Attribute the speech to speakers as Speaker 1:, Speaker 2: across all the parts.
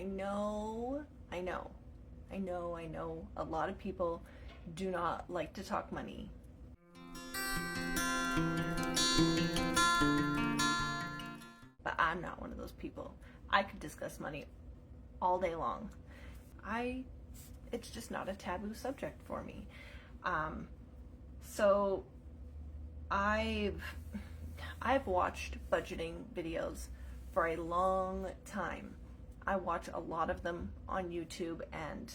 Speaker 1: know a lot of people do not like to talk money. But I'm not one of those people. I could discuss money all day long. It's just not a taboo subject for me. So I've watched budgeting videos for a long time. I watch a lot of them on YouTube and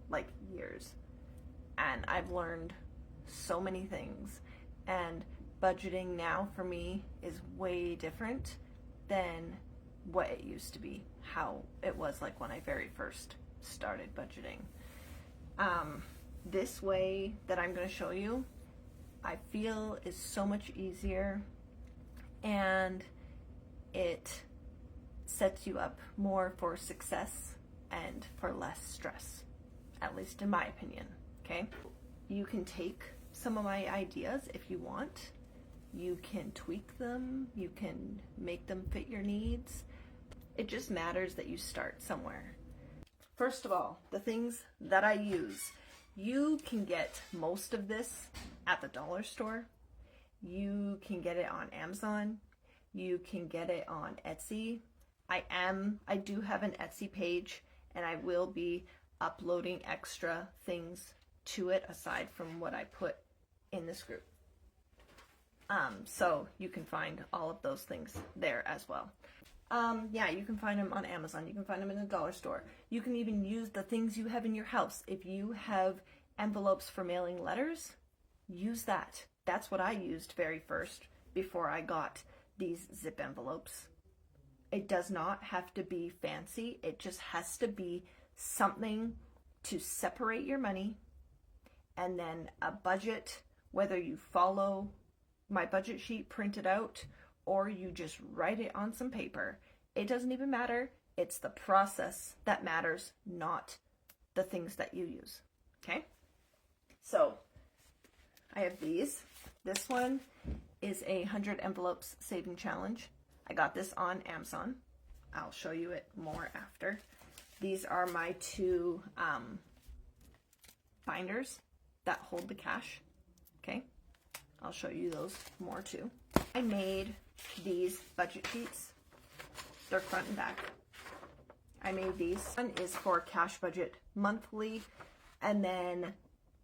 Speaker 1: like years. And I've learned so many things. And budgeting now for me is way different than what it used to be, how it was like when I very first started budgeting. This way that I'm going to show you, I feel is so much easier, and it sets you up more for success and for less stress, at least in my opinion. Okay, you can take some of my ideas if you want. You can tweak them, you can make them fit your needs. It just matters that you start somewhere. First of all, the things that I use, you can get most of this at the dollar store. You can get it on Amazon. You can get it on Etsy. I do have an Etsy page, and I will be uploading extra things to it aside from what I put in this group. So you can find all of those things there as well. Yeah, you can find them on Amazon. You can find them in a dollar store. You can even use the things you have in your house. If you have envelopes for mailing letters, use that. That's what I used very first before I got these zip envelopes. It does not have to be fancy. It just has to be something to separate your money, and then a budget, whether you follow my budget sheet printed out or you just write it on some paper. It doesn't even matter. It's the process that matters, not the things that you use. Okay? So I have these. This one is a 100 envelopes saving challenge. I got this on Amazon. I'll show you it more after. These are my two binders that hold the cash. Okay? I'll show you those more too. I made these budget sheets. They're front and back. I made these. One is for cash budget monthly, and then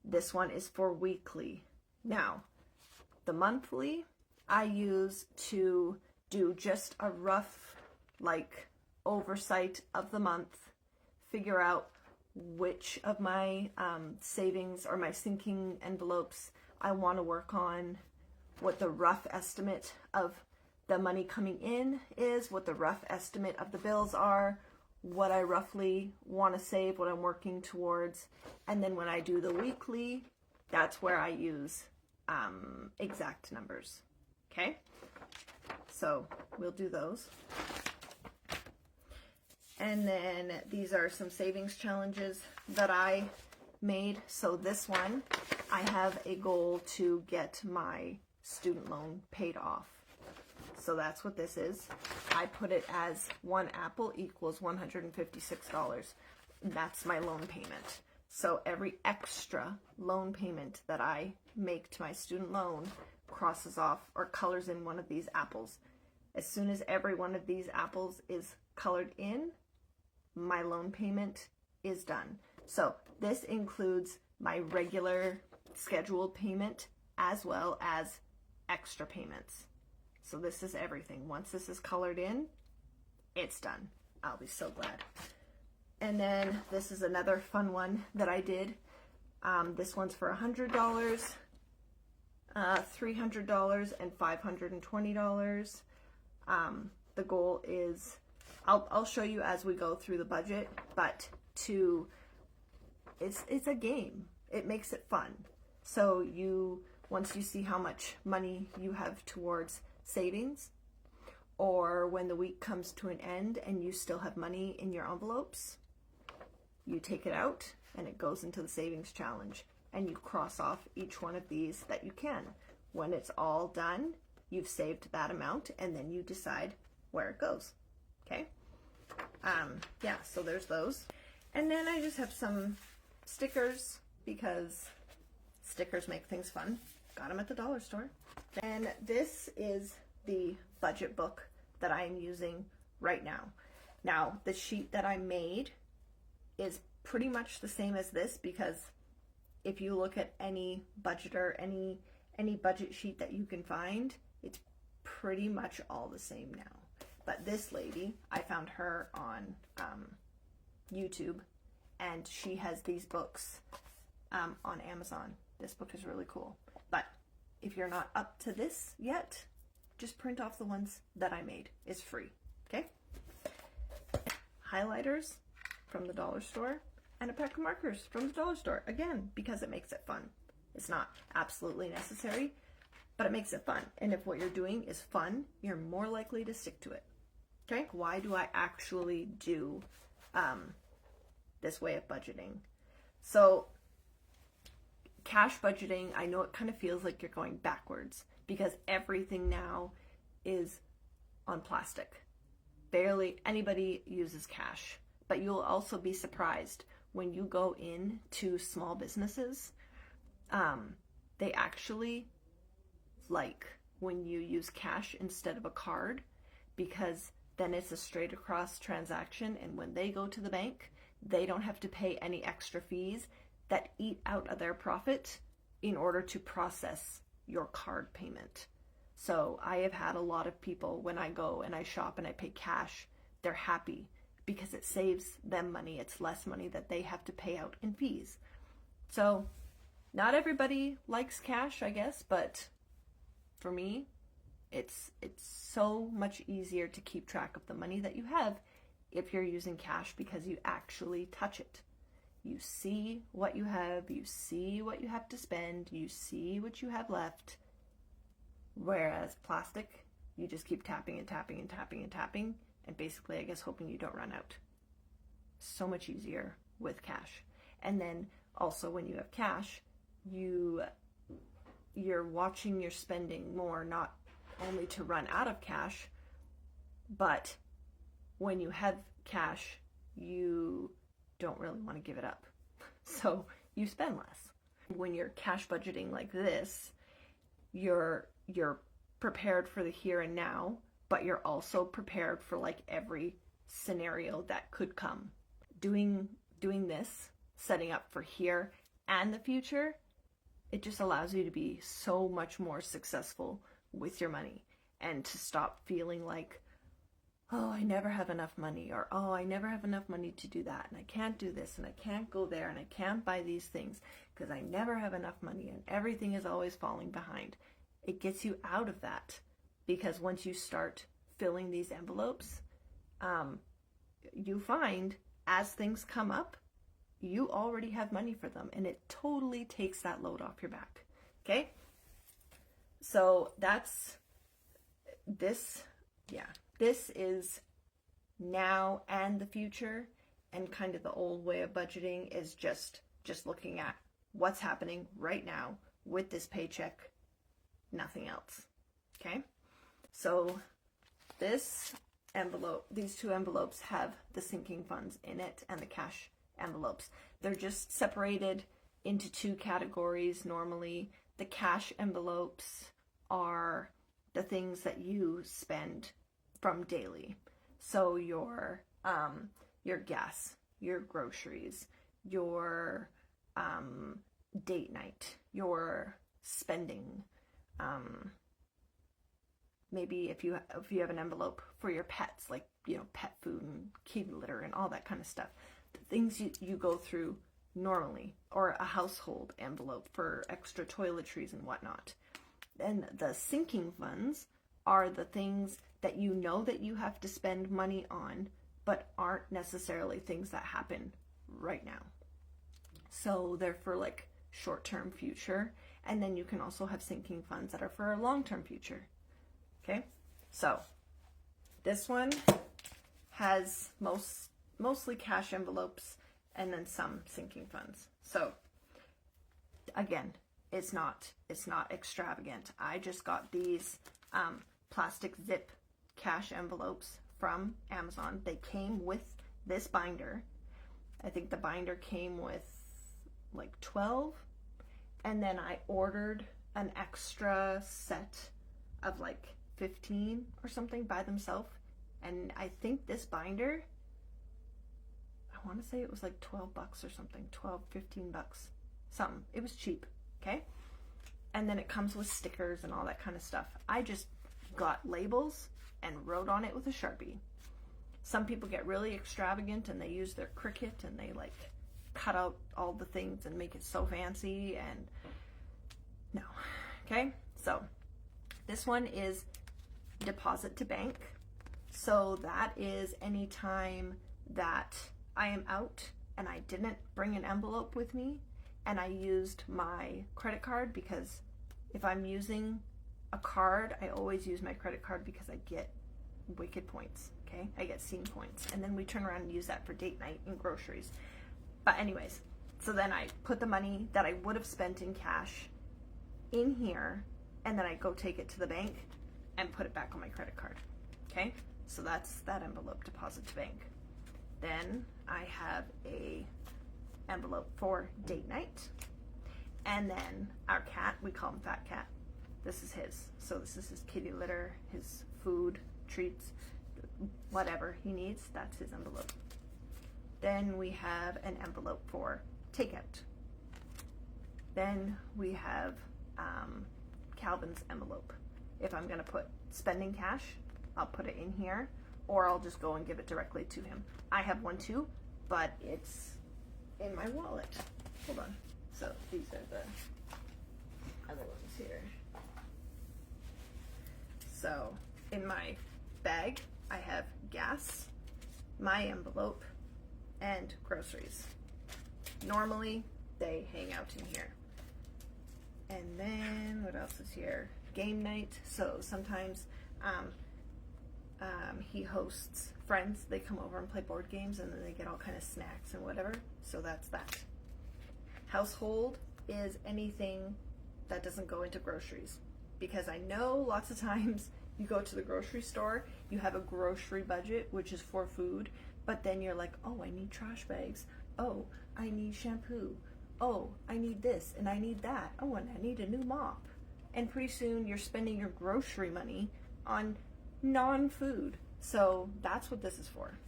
Speaker 1: this one is for weekly. Now, the monthly I use to do just a rough like oversight of the month, figure out which of my savings or my sinking envelopes I want to work on, what the rough estimate of the money coming in is, what the rough estimate of the bills are, what I roughly want to save, what I'm working towards. And then when I do the weekly, that's where I use exact numbers. Okay? So we'll do those. And then these are some savings challenges that I made. So this one, I have a goal to get my student loan paid off. So that's what this is. I put it as one apple equals $156. That's my loan payment. So every extra loan payment that I make to my student loan crosses off or colors in one of these apples. As soon as every one of these apples is colored in, my loan payment is done. So this includes my regular scheduled payment as well as extra payments. So this is everything. Once this is colored in, it's done. I'll be so glad. And then this is another fun one that I did. This one's for $100, $300, and $520. The goal is, I'll show you as we go through the budget, but it's a game. It makes it fun. So once you see how much money you have towards savings, or when the week comes to an end and you still have money in your envelopes, you take it out and it goes into the savings challenge, and you cross off each one of these that you can. When it's all done, you've saved that amount, and then you decide where it goes. Okay? yeah, so there's those. And then I just have some stickers because stickers make things fun. Got them at the dollar store. And this is the budget book that I am using right now. Now, the sheet that I made is pretty much the same as this, because if you look at any budgeter, any budget sheet that you can find, it's pretty much all the same now. But this lady, I found her on YouTube, and she has these books on Amazon. This book is really cool. But if you're not up to this yet, just print off the ones that I made. It's free, okay? Highlighters from the dollar store, and a pack of markers from the dollar store. Again, because it makes it fun. It's not absolutely necessary, but it makes it fun. And if what you're doing is fun, you're more likely to stick to it. Okay? Why do I actually do this way of budgeting? So, cash budgeting, I know it kind of feels like you're going backwards because everything now is on plastic. Barely anybody uses cash. But you'll also be surprised when you go into small businesses, they actually like when you use cash instead of a card, because then it's a straight across transaction, and when they go to the bank, they don't have to pay any extra fees that eat out of their profit in order to process your card payment. So I have had a lot of people, when I go and I shop and I pay cash, they're happy because it saves them money. It's less money that they have to pay out in fees. So not everybody likes cash, I guess, but for me, it's so much easier to keep track of the money that you have if you're using cash, because you actually touch it. You see what you have, you see what you have to spend, you see what you have left. Whereas plastic, you just keep tapping and tapping and tapping and tapping, and basically, I guess, hoping you don't run out. So much easier with cash. And then also when you have cash, you're watching your spending more, not only to run out of cash, but when you have cash, you don't really want to give it up. So you spend less. When you're cash budgeting like this, you're prepared for the here and now, but you're also prepared for like every scenario that could come. Doing this, setting up for here and the future, it just allows you to be so much more successful with your money, and to stop feeling like, oh, I never have enough money, or oh, I never have enough money to do that, and I can't do this, and I can't go there, and I can't buy these things because I never have enough money, and everything is always falling behind. It gets you out of that, because once you start filling these envelopes, you find as things come up, you already have money for them, and it totally takes that load off your back. Okay? So that's this. Yeah. This is now and the future, and kind of the old way of budgeting is just looking at what's happening right now with this paycheck, nothing else. Okay? So this envelope, these two envelopes have the sinking funds in it and the cash envelopes. They're just separated into two categories normally. The cash envelopes are the things that you spend from daily. So your gas, your groceries, your date night, your spending, maybe if you have an envelope for your pets, like, you know, pet food and kitty litter and all that kind of stuff, the things you go through normally, or a household envelope for extra toiletries and whatnot. And the sinking funds are the things that you know that you have to spend money on, but aren't necessarily things that happen right now. So they're for like short-term future, and then you can also have sinking funds that are for a long-term future. Okay, so this one has mostly cash envelopes and then some sinking funds. So again, it's not extravagant. I just got these plastic zip cash envelopes from Amazon. They came with this binder. I think the binder came with like 12, and then I ordered an extra set of like 15 or something by themselves. And I think this binder, I want to say it was like 12 bucks or something, 12, 15 bucks, something. It was cheap, okay? And then it comes with stickers and all that kind of stuff. I just got labels and wrote on it with a Sharpie. Some people get really extravagant and they use their Cricut and they like cut out all the things and make it so fancy, and no, okay? So this one is deposit to bank. So that is any time that I am out and I didn't bring an envelope with me and I used my credit card, because if I'm using a card, I always use my credit card because I get wicked points, okay? I get scene points, and then we turn around and use that for date night and groceries. But anyways, so then I put the money that I would have spent in cash in here, and then I go take it to the bank and put it back on my credit card, okay? So that's that envelope, deposit to bank. Then I have a envelope for date night, and then our cat, we call him Fat Cat. This is his. So this is his kitty litter, his food, treats, whatever he needs, that's his envelope. Then we have an envelope for takeout. Then we have Calvin's envelope. If I'm gonna put spending cash, I'll put it in here, or I'll just go and give it directly to him. I have one too, but it's in my wallet. Hold on. So these are the other ones here. So in my bag, I have gas, my envelope, and groceries. Normally, they hang out in here. And then, what else is here? Game night. So sometimes he hosts friends. They come over and play board games, and then they get all kind of snacks and whatever. So that's that. Household is anything that doesn't go into groceries. Because I know lots of times you go to the grocery store, you have a grocery budget, which is for food, but then you're like, oh, I need trash bags. Oh, I need shampoo. Oh, I need this and I need that. Oh, and I need a new mop. And pretty soon you're spending your grocery money on non-food. So that's what this is for.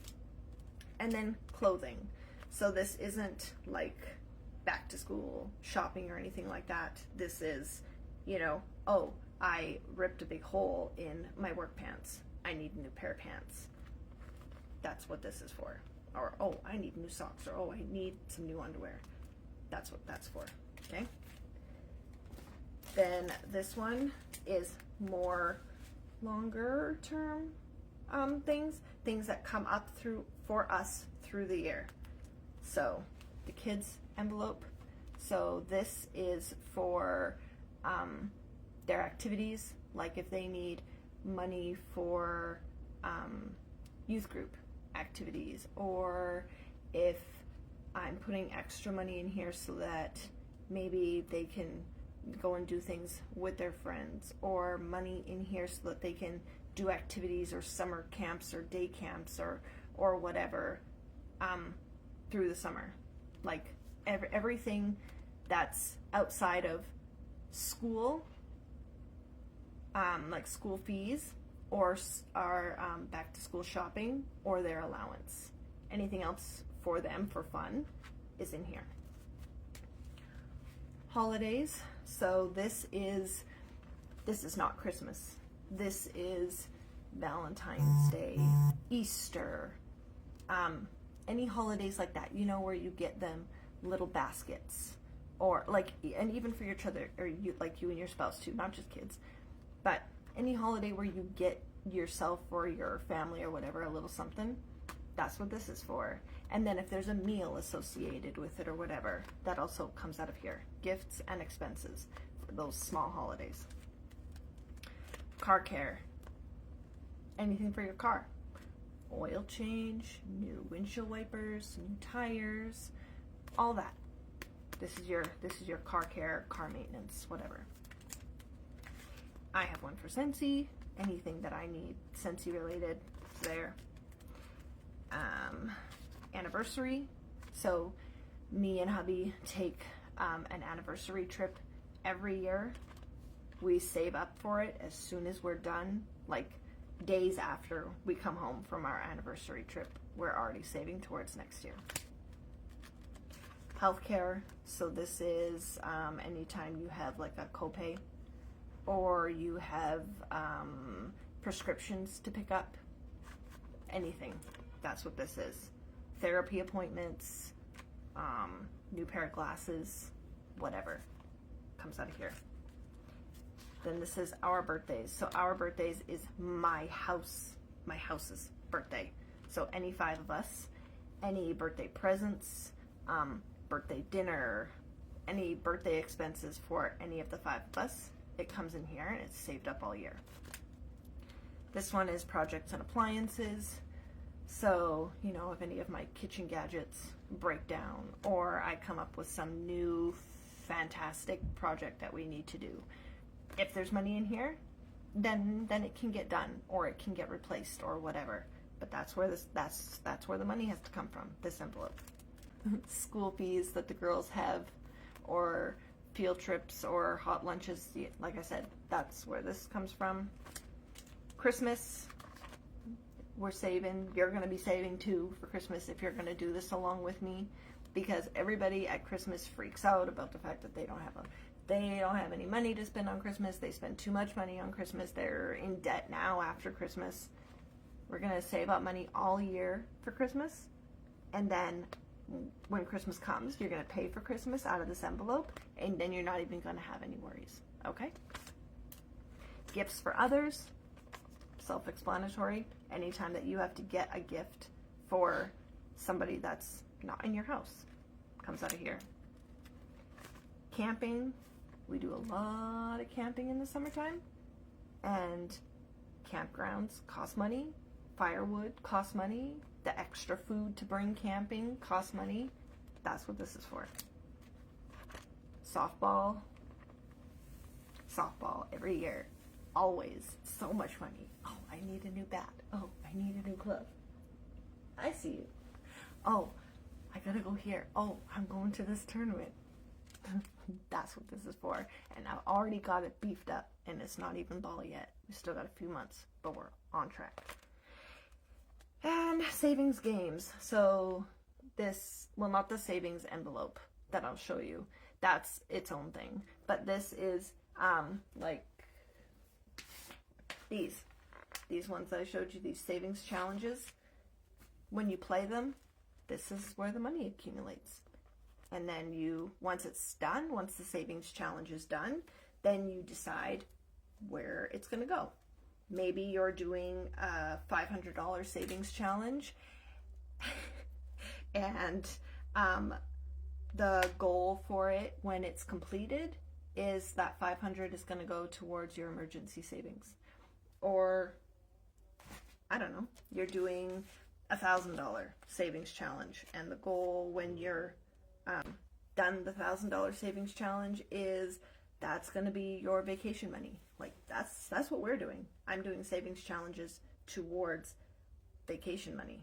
Speaker 1: And then clothing. So this isn't like back to school shopping or anything like that. This is, you know, oh, I ripped a big hole in my work pants. I need a new pair of pants. That's what this is for. Or, oh, I need new socks. Or, oh, I need some new underwear. That's what that's for, okay? Then this one is more longer term things that come up for us through the year. So the kids' envelope. So this is for their activities, like if they need money for youth group activities, or if I'm putting extra money in here so that maybe they can go and do things with their friends, or money in here so that they can do activities or summer camps or day camps or whatever through the summer. Like everything that's outside of school, like school fees, or our back to school shopping, or their allowance. Anything else for them for fun is in here. Holidays. So this is not Christmas. This is Valentine's Day, Easter, any holidays like that, you know, where you get them little baskets, or like, and even for your other, or you, like you and your spouse too, not just kids, but any holiday where you get yourself or your family or whatever a little something, that's what this is for. And then if there's a meal associated with it or whatever, that also comes out of here. Gifts and expenses for those small holidays. Car care. Anything for your car. Oil change, new windshield wipers, new tires, all that. This is your car care, car maintenance, whatever. I have one for Scentsy. Anything that I need Scentsy related is there. anniversary. So me and hubby take an anniversary trip every year. We save up for it as soon as we're done, like days after we come home from our anniversary trip. We're already saving towards next year. Healthcare, so this is anytime you have like a copay or you have prescriptions to pick up, anything, that's what this is. Therapy appointments, new pair of glasses, whatever, comes out of here. Then this is our birthdays. So our birthdays is my house's birthday. So any 5 of us, any birthday presents, birthday dinner, any birthday expenses for any of the 5 of us, it comes in here and it's saved up all year. This one is projects and appliances. So, you know, if any of my kitchen gadgets break down or I come up with some new fantastic project that we need to do, if there's money in here, then it can get done or it can get replaced or whatever. But that's where that's where the money has to come from, this envelope. School fees that the girls have, or field trips or hot lunches, like I said, that's where this comes from. Christmas, we're saving. You're going to be saving too for Christmas if you're going to do this along with me, because everybody at Christmas freaks out about the fact that they don't have any money to spend on Christmas. They spend too much money on Christmas. They're in debt now after Christmas. We're going to save up money all year for Christmas, and then when Christmas comes, you're going to pay for Christmas out of this envelope, and then you're not even going to have any worries, okay? Gifts for others, self-explanatory. Anytime that you have to get a gift for somebody that's not in your house, comes out of here. Camping, we do a lot of camping in the summertime, and campgrounds cost money, firewood costs money, the extra food to bring camping costs money. That's what this is for. Softball every year, always so much money. Oh, I need a new bat. Oh, I need a new glove. I see you. Oh, I gotta go here. Oh, I'm going to this tournament. That's what this is for. And I've already got it beefed up, and it's not even ball yet. We still got a few months, but we're on track. And savings games. So this, well, not the savings envelope that I'll show you. That's its own thing. But this is like these ones that I showed you, these savings challenges. When you play them, this is where the money accumulates. And then once it's done, once the savings challenge is done, then you decide where it's going to go. Maybe you're doing a $500 savings challenge and the goal for it when it's completed is that $500 is going to go towards your emergency savings. Or, I don't know, you're doing a $1,000 savings challenge, and the goal when you're done the $1,000 savings challenge is that's going to be your vacation money. Like that's what we're doing. I'm doing savings challenges towards vacation money.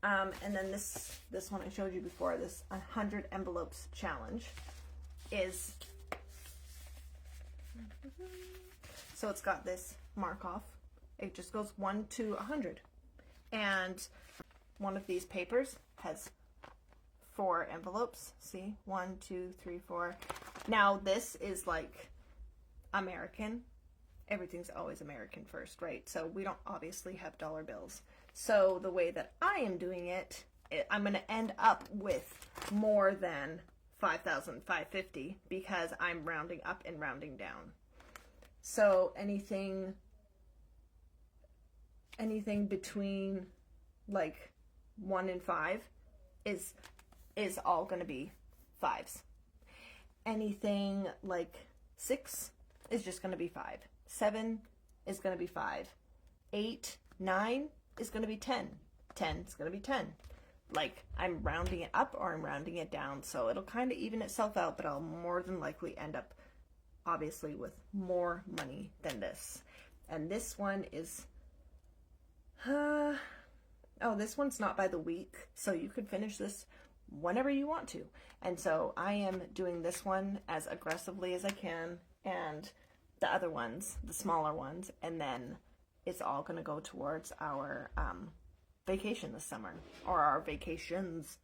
Speaker 1: And then this one I showed you before, this 100 envelopes challenge is, so it's got this mark off. It just goes 1 to 100. And one of these papers has 4 envelopes. See, 1, 2, 3, 4. Now this is like American. Everything's always American first, right? So we don't obviously have dollar bills. So the way that I am doing it, I'm going to end up with more than 5,550 because I'm rounding up and rounding down. So anything between like 1 and 5 is all going to be 5s. Anything like 6 is just going to be 5. 7 is going to be 5. 8, 9 is going to be 10. 10 is going to be 10. Like, I'm rounding it up or I'm rounding it down, so it'll kind of even itself out, but I'll more than likely end up, obviously, with more money than this. And this one is, oh, this one's not by the week, so you could finish this whenever you want to. And so I am doing this one as aggressively as I can, and the other ones, the smaller ones, and then it's all going to go towards our vacation this summer, or our vacations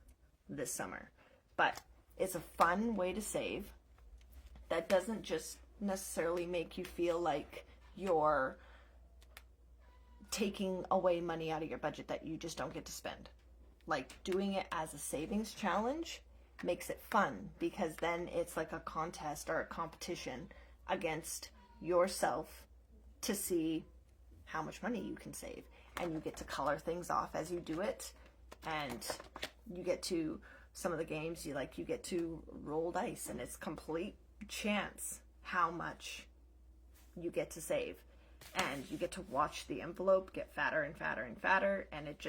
Speaker 1: this summer. But it's a fun way to save that doesn't just necessarily make you feel like you're taking away money out of your budget that you just don't get to spend. Like, doing it as a savings challenge makes it fun, because then it's like a contest or a competition against yourself to see how much money you can save. And you get to color things off as you do it, and you get to, some of the games you get to roll dice, and it's complete chance how much you get to save, and you get to watch the envelope get fatter and fatter and fatter, and it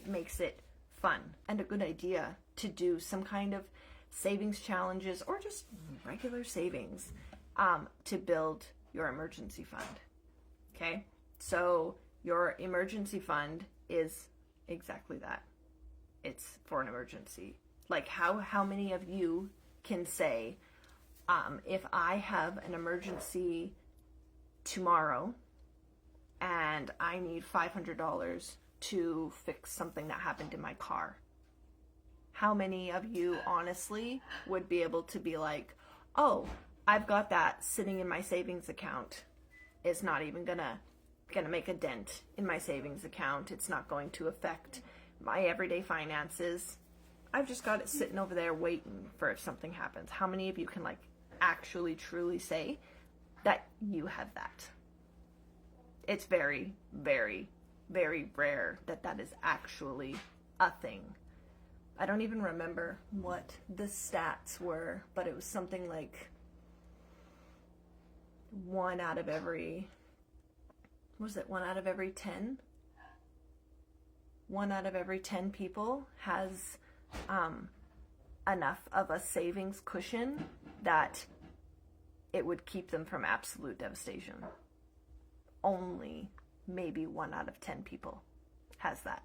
Speaker 1: makes it fun and a good idea to do some kind of savings challenges or just regular savings to build your emergency fund. Okay, so your emergency fund is exactly that. It's for an emergency. Like, how many of you can say, if I have an emergency tomorrow and I need $500 to fix something that happened in my car, how many of you honestly would be able to be like, oh, I've got that sitting in my savings account. It's not even gonna make a dent in my savings account. It's not going to affect my everyday finances. I've just got it sitting over there waiting for if something happens. How many of you can actually truly say that you have that? It's very, very, very rare that is actually a thing. I don't even remember what the stats were, but it was something like 1 out of every 10? 1 out of every 10 people has enough of a savings cushion that it would keep them from absolute devastation. Only maybe 1 out of 10 people has that.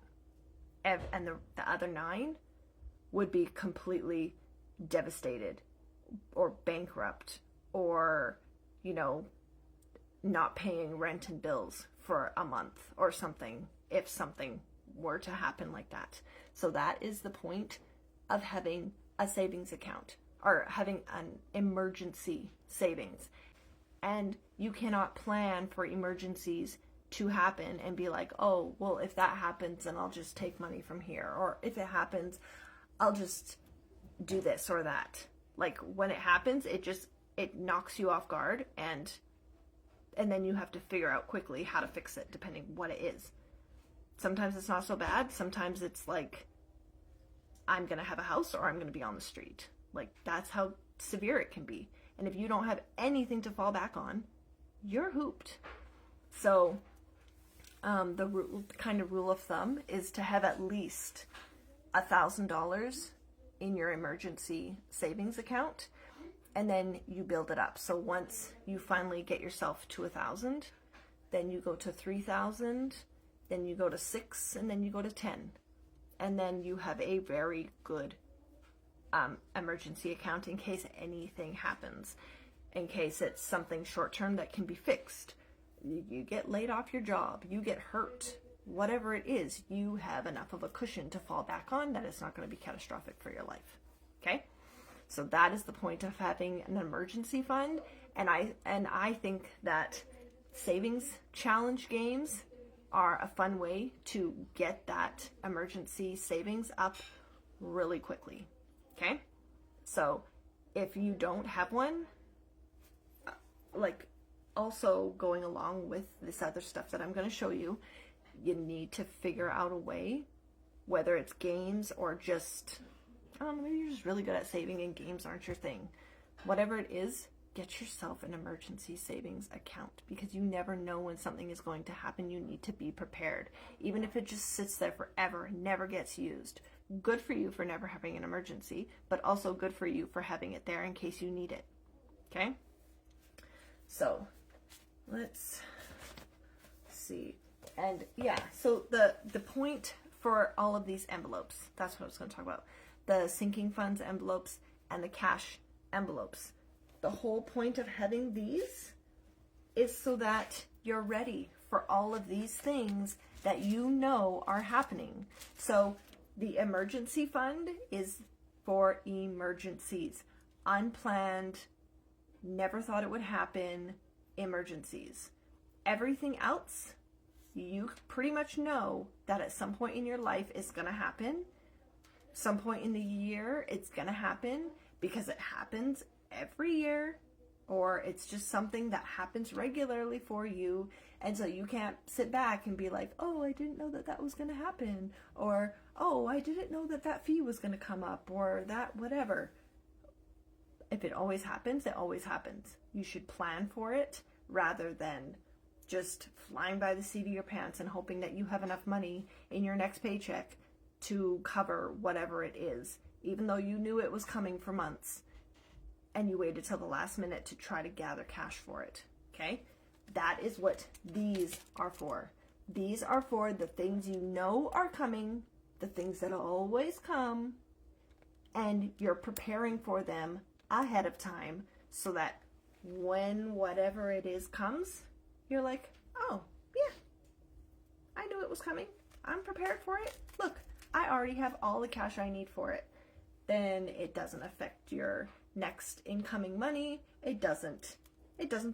Speaker 1: And the other 9 would be completely devastated or bankrupt, or, not paying rent and bills for a month or something if something were to happen like that. So that is the point of having a savings account, or having an emergency savings. And you cannot plan for emergencies to happen and be like, oh, well, if that happens, then I'll just take money from here. Or if it happens, I'll just do this or that. Like, when it happens, it knocks you off guard, and then you have to figure out quickly how to fix it, depending what it is. Sometimes it's not so bad. Sometimes it's like, I'm going to have a house, or I'm going to be on the street. Like, that's how severe it can be. And if you don't have anything to fall back on, you're hooped. So the rule of thumb is to have at least $1,000 in your emergency savings account, and then you build it up. So once you finally get yourself to 1,000, then you go to 3,000, then you go to 6, and then you go to 10. And then you have a very good emergency account in case anything happens, in case it's something short-term that can be fixed. You get laid off your job, you get hurt, whatever it is, you have enough of a cushion to fall back on that it's not going to be catastrophic for your life. Okay? So that is the point of having an emergency fund. And I think that savings challenge games are a fun way to get that emergency savings up really quickly. Okay? So if you don't have one, also going along with this other stuff that I'm going to show you, you need to figure out a way, whether it's games or just, maybe you're just really good at saving and games aren't your thing. Whatever it is, get yourself an emergency savings account, because you never know when something is going to happen. You need to be prepared. Even if it just sits there forever and never gets used. Good for you for never having an emergency, but also good for you for having it there in case you need it. Okay? So, let's see. And yeah, so the point for all of these envelopes. That's what I was going to talk about. The sinking funds envelopes and the cash envelopes. The whole point of having these is so that you're ready for all of these things that you know are happening. So the emergency fund is for emergencies, unplanned, never thought it would happen emergencies. Everything else, you pretty much know that at some point in your life it's going to happen. Some point in the year it's going to happen because it happens every year, or it's just something that happens regularly for you. And so you can't sit back and be like, oh, I didn't know that that was going to happen. Or, oh, I didn't know that that fee was going to come up, or that whatever. If it always happens, it always happens. You should plan for it rather than just flying by the seat of your pants and hoping that you have enough money in your next paycheck to cover whatever it is, even though you knew it was coming for months and you waited till the last minute to try to gather cash for it. Okay? That is what these are for. These are for the things you know are coming, the things that always come, and you're preparing for them ahead of time so that when whatever it is comes, you're like, oh, yeah, I knew it was coming. I'm prepared for it. Look, I already have all the cash I need for it. Then it doesn't affect your next incoming money. It doesn't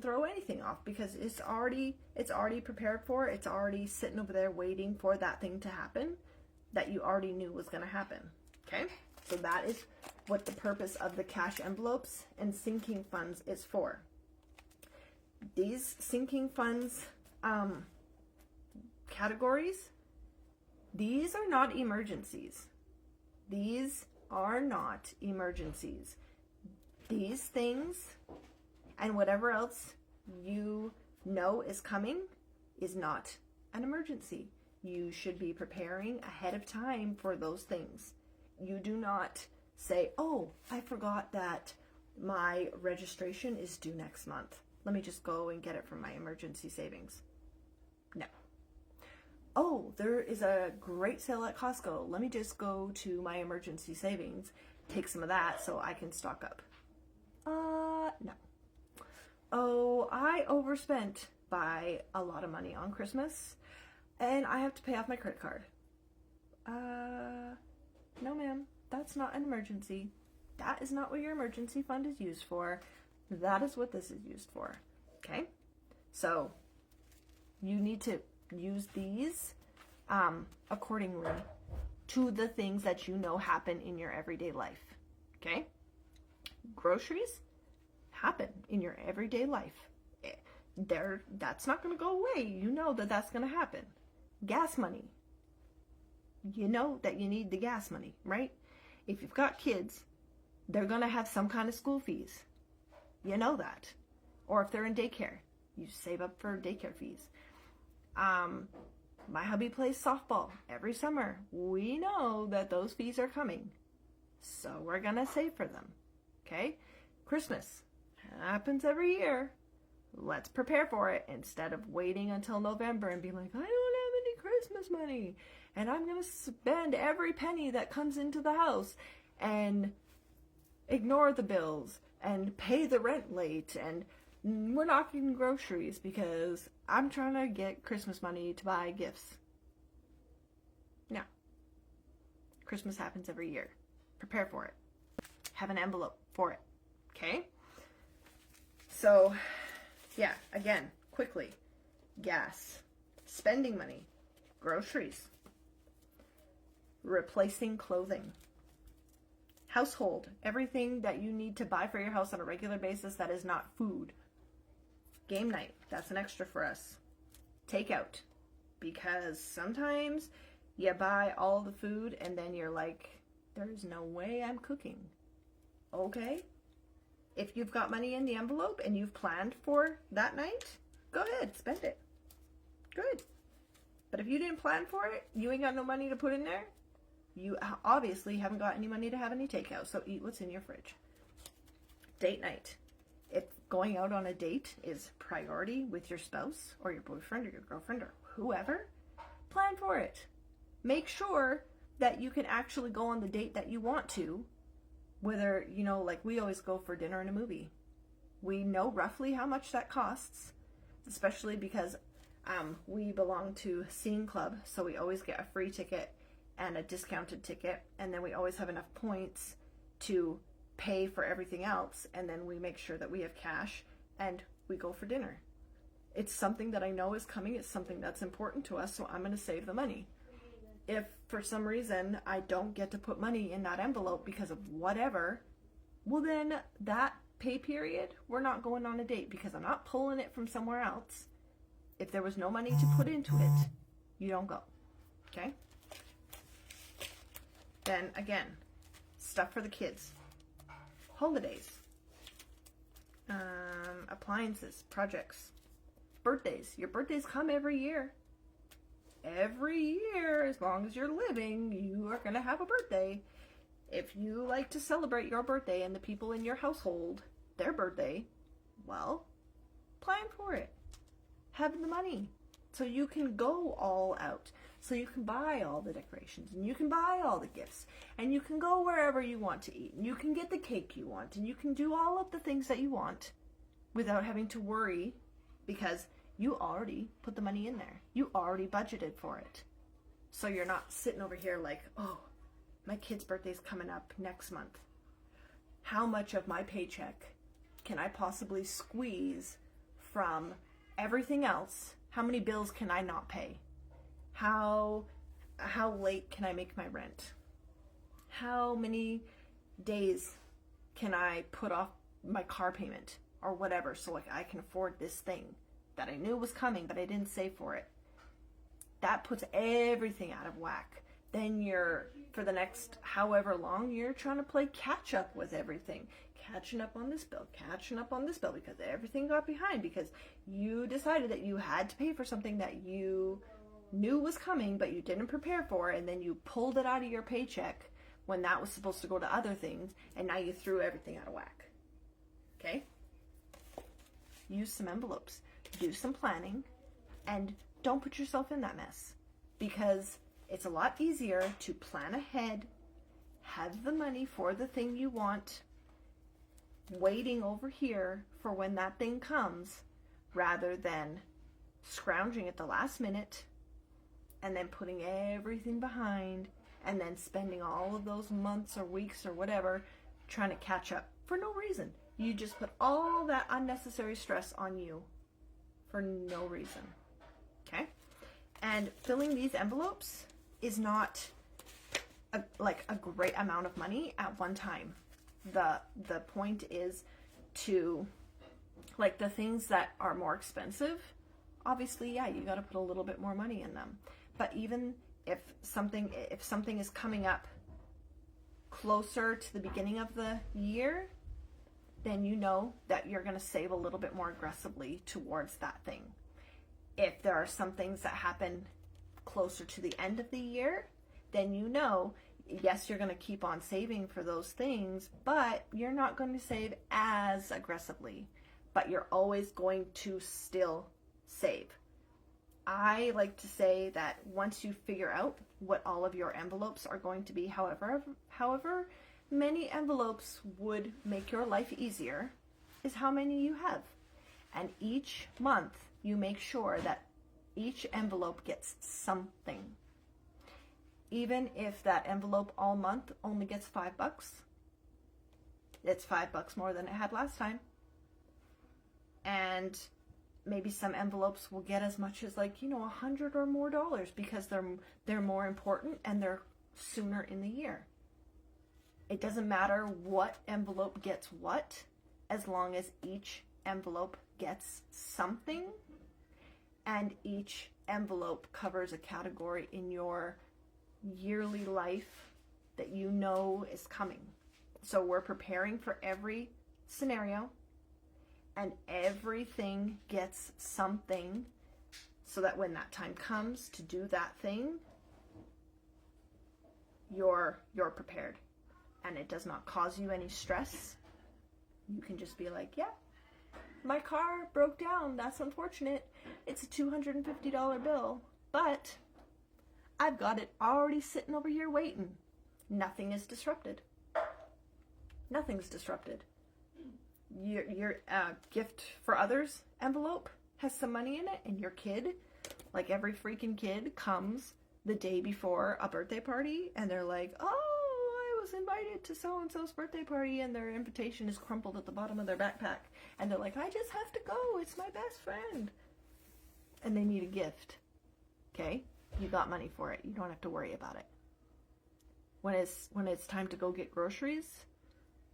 Speaker 1: throw anything off because it's already prepared for. It's already sitting over there waiting for that thing to happen that you already knew was going to happen. Okay? So that is what the purpose of the cash envelopes and sinking funds is for. These sinking funds categories, these are not emergencies. These are not emergencies. These things and whatever else you know is coming is not an emergency. You should be preparing ahead of time for those things. You do not say, oh, I forgot that my registration is due next month. Let me just go and get it from my emergency savings. No. Oh, there is a great sale at Costco. Let me just go to my emergency savings, take some of that so I can stock up. No. Oh, I overspent by a lot of money on Christmas and I have to pay off my credit card. No ma'am, that's not an emergency. That is not what your emergency fund is used for. That is what this is used for. Okay? So, you need to use these accordingly to the things that you know happen in your everyday life. Okay? Groceries happen in your everyday life. That's not going to go away. You know that that's going to happen. Gas money. You know that you need the gas money, right? If you've got kids, they're going to have some kind of school fees. You know that. Or if they're in daycare, you save up for daycare fees. My hubby plays softball every summer. We know that those fees are coming. So we're going to save for them. Okay? Christmas happens every year. Let's prepare for it instead of waiting until November and be like, I don't have any Christmas money. And I'm going to spend every penny that comes into the house and ignore the bills and pay the rent late, and we're not getting groceries because I'm trying to get Christmas money to buy gifts. No. Christmas happens every year. Prepare for it. Have an envelope for it. Okay? So, yeah, again, quickly. Gas. Spending money. Groceries. Replacing clothing. Household, everything that you need to buy for your house on a regular basis that is not food. Game night, that's an extra for us. Takeout, because sometimes you buy all the food and then you're like, there's no way I'm cooking. Okay, if you've got money in the envelope and you've planned for that night, go ahead, spend it. Good. But if you didn't plan for it, you ain't got no money to put in there, you obviously haven't got any money to have any takeout, so eat what's in your fridge. Date night. If going out on a date is priority with your spouse or your boyfriend or your girlfriend or whoever, plan for it. make sure that you can actually go on the date that you want to, whether, you know, like we always go for dinner and a movie. We know roughly how much that costs, especially because we belong to Scene Club, so we always get a free ticket and a discounted ticket, and then we always have enough points to pay for everything else, and then we make sure that we have cash and we go for dinner. It's something that I know is coming. It's something that's important to us, so I'm going to save the money. If for some reason I don't get to put money in that envelope because of whatever, well then that pay period, we're not going on a date because I'm not pulling it from somewhere else. If there was no money to put into it, you don't go. Okay? Then again, stuff for the kids. Holidays. Appliances, projects. Birthdays. Your birthdays come every year. Every year, as long as you're living, you are going to have a birthday. If you like to celebrate your birthday and the people in your household, their birthday, well, plan for it. Have the money so you can go all out. So you can buy all the decorations and you can buy all the gifts and you can go wherever you want to eat and you can get the cake you want and you can do all of the things that you want without having to worry because you already put the money in there. You already budgeted for it. So you're not sitting over here like, oh, my kid's birthday's coming up next month. How much of my paycheck can I possibly squeeze from everything else? How many bills can I not pay? How late can I make my rent? How many days can I put off my car payment or whatever so like I can afford this thing that I knew was coming but I didn't save for it? That puts everything out of whack. Then you're, for the next however long, you're trying to play catch up with everything. Catching up on this bill, catching up on this bill because everything got behind because you decided that you had to pay for something that you knew was coming but you didn't prepare for, and then you pulled it out of your paycheck when that was supposed to go to other things, and now you threw everything out of whack. Okay? Use some envelopes. Do some planning, and don't put yourself in that mess because it's a lot easier to plan ahead, have the money for the thing you want, waiting over here for when that thing comes, rather than scrounging at the last minute and then putting everything behind and then spending all of those months or weeks or whatever trying to catch up for no reason. You just put all that unnecessary stress on you for no reason. Okay? And filling these envelopes is not a great amount of money at one time. The point is to, like, the things that are more expensive, obviously, yeah, you got to put a little bit more money in them. But even if something is coming up closer to the beginning of the year, then you know that you're going to save a little bit more aggressively towards that thing. If there are some things that happen closer to the end of the year, then you know, yes, you're going to keep on saving for those things, but you're not going to save as aggressively, but you're always going to still save. I like to say that once you figure out what all of your envelopes are going to be, however many envelopes would make your life easier, is how many you have. And each month you make sure that each envelope gets something. Even if that envelope all month only gets $5, it's $5 more than it had last time. And maybe some envelopes will get as much as $100 or more because they're more important and they're sooner in the year. It doesn't matter what envelope gets what, as long as each envelope gets something and each envelope covers a category in your yearly life that you know is coming. So we're preparing for every scenario, and everything gets something so that when that time comes to do that thing, you're prepared and it does not cause you any stress. You can just be like, yeah, my car broke down. That's unfortunate. It's a $250 bill, but I've got it already sitting over here waiting. Nothing is disrupted. Nothing's disrupted. Your gift for others envelope has some money in it, and your kid, like every freaking kid, comes the day before a birthday party and they're like, oh, I was invited to so-and-so's birthday party, and their invitation is crumpled at the bottom of their backpack, and they're like, I just have to go, it's my best friend, and they need a gift. Okay, you got money for it. You don't have to worry about it. When it's time to go get groceries,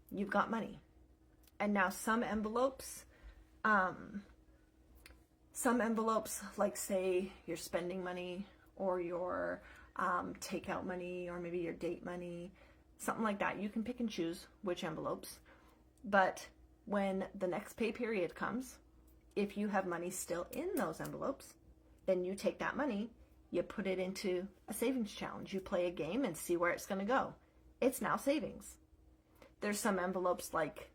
Speaker 1: you've got money. And now some envelopes, like say your spending money or your takeout money, or maybe your date money, something like that. You can pick and choose which envelopes. But when the next pay period comes, if you have money still in those envelopes, then you take that money, you put it into a savings challenge. You play a game and see where it's going to go. It's now savings. There's some envelopes like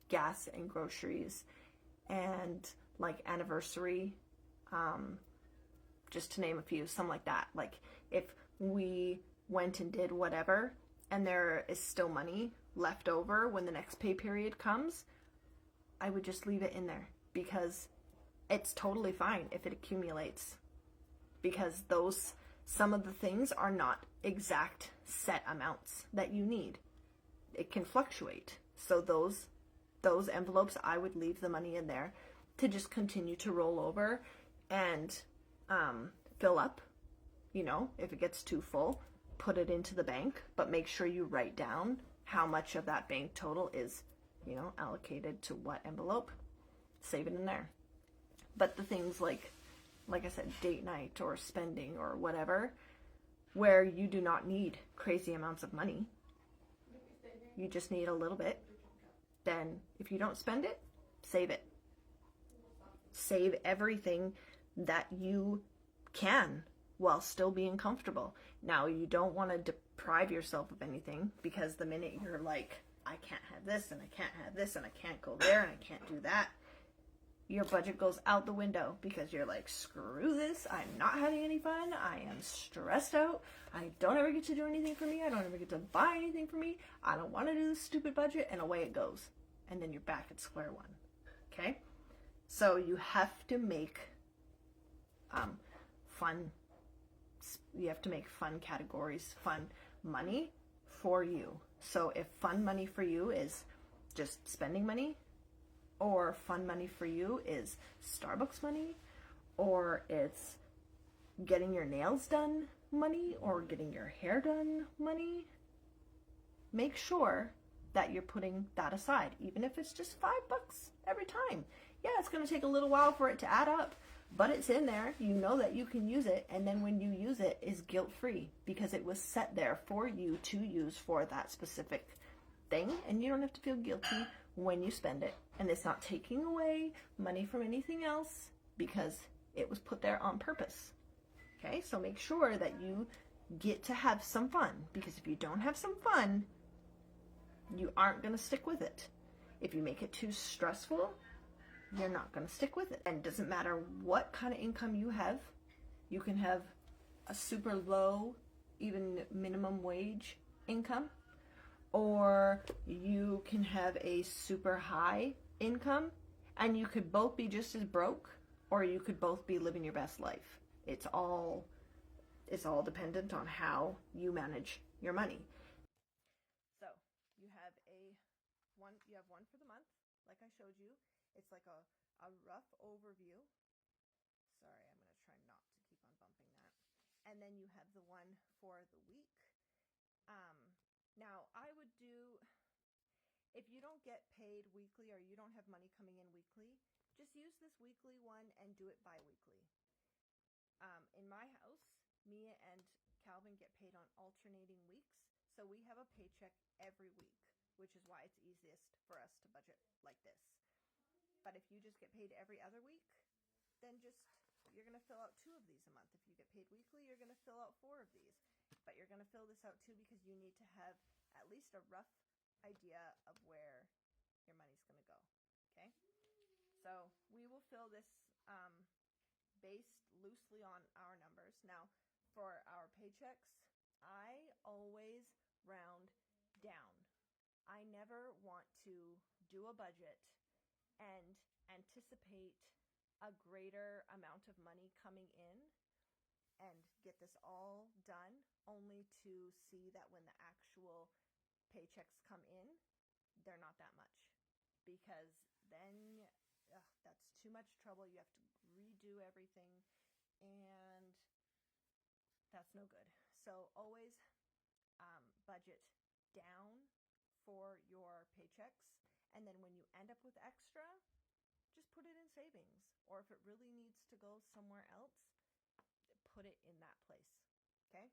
Speaker 1: gas and groceries and like anniversary, just to name a few, some like that. Like if we went and did whatever and there is still money left over when the next pay period comes, I would just leave it in there, because it's totally fine if it accumulates, because some of the things are not exact set amounts that you need. It can fluctuate. So those envelopes, I would leave the money in there to just continue to roll over and fill up. You know, if it gets too full, put it into the bank, but make sure you write down how much of that bank total is, you know, allocated to what envelope. Save it in there. But the things like I said, date night or spending or whatever, where you do not need crazy amounts of money, you just need a little bit, then if you don't spend it, save it. Save everything that you can while still being comfortable. Now, you don't want to deprive yourself of anything, because the minute you're like, I can't have this and I can't have this and I can't go there and I can't do that, your budget goes out the window, because you're like, screw this, I'm not having any fun, I am stressed out, I don't ever get to do anything for me, I don't ever get to buy anything for me, I don't want to do this stupid budget, and away it goes. And then you're back at square one. Okay? So you have to make fun categories, fun money for you. So if fun money for you is just spending money, or fun money for you is Starbucks money, or it's getting your nails done money, or getting your hair done money, make sure that you're putting that aside, even if it's just $5 every time. Yeah, it's going to take a little while for it to add up, but it's in there. You know that you can use it, and then when you use it, is guilt-free, because it was set there for you to use for that specific thing, and you don't have to feel guilty when you spend it. And it's not taking away money from anything else, because it was put there on purpose. Okay, so make sure that you get to have some fun, because if you don't have some fun, you aren't going to stick with it. If you make it too stressful, you're not going to stick with it. And it doesn't matter what kind of income you have. You can have a super low, even minimum wage income, or you can have a super high income, and you could both be just as broke, or you could both be living your best life. It's all dependent on how you manage your money. So you have one for the month, like I showed you. It's like a rough overview. Sorry, I'm going to try not to keep on bumping that. And then you have the one for the week. Now, I would do, if you don't get paid weekly, or you don't have money coming in weekly, just use this weekly one and do it bi-weekly. In my house, Mia and Calvin get paid on alternating weeks, so we have a paycheck every week, which is why it's easiest for us to budget like this. But if you just get paid every other week, then you're going to fill out 2 of these a month. If you get paid weekly, you're going to fill out 4 of these. But you're going to fill this out too, because you need to have at least a rough idea of where your money's going to go. Okay? So we will fill this based loosely on our numbers. Now, for our paychecks, I always round down. I never want to do a budget and anticipate a greater amount of money coming in and get this all done, only to see that when the actual paychecks come in, they're not that much. Because then that's too much trouble. You have to redo everything, and that's no good. So always budget down for your paychecks, and then when you end up with extra, just put it in savings. Or if it really needs to go somewhere else, put it in that place. Okay?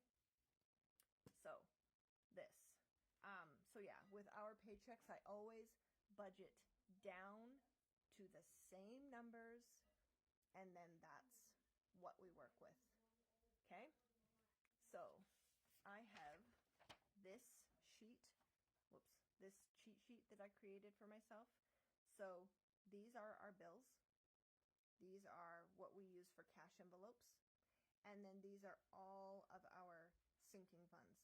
Speaker 1: So this. So yeah, with our paychecks, I always budget down to the same numbers, and then that's what we work with. Okay? So I have this this cheat sheet that I created for myself. So these are our bills. These are what we use for cash envelopes. And then these are all of our sinking funds.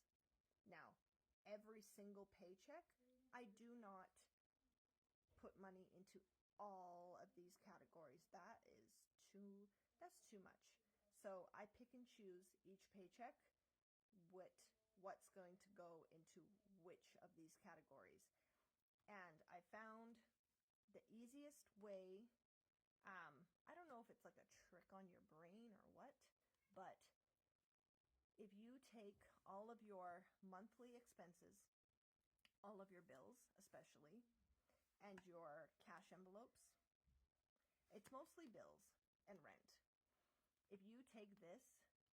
Speaker 1: Now, every single paycheck, I do not put money into all of these categories. That's too much. So I pick and choose each paycheck what's going to go into which of these categories. And I found the easiest way, I don't know if it's like a trick on your brain or what, but if you take all of your monthly expenses, all of your bills especially, and your cash envelopes, it's mostly bills and rent. If you take this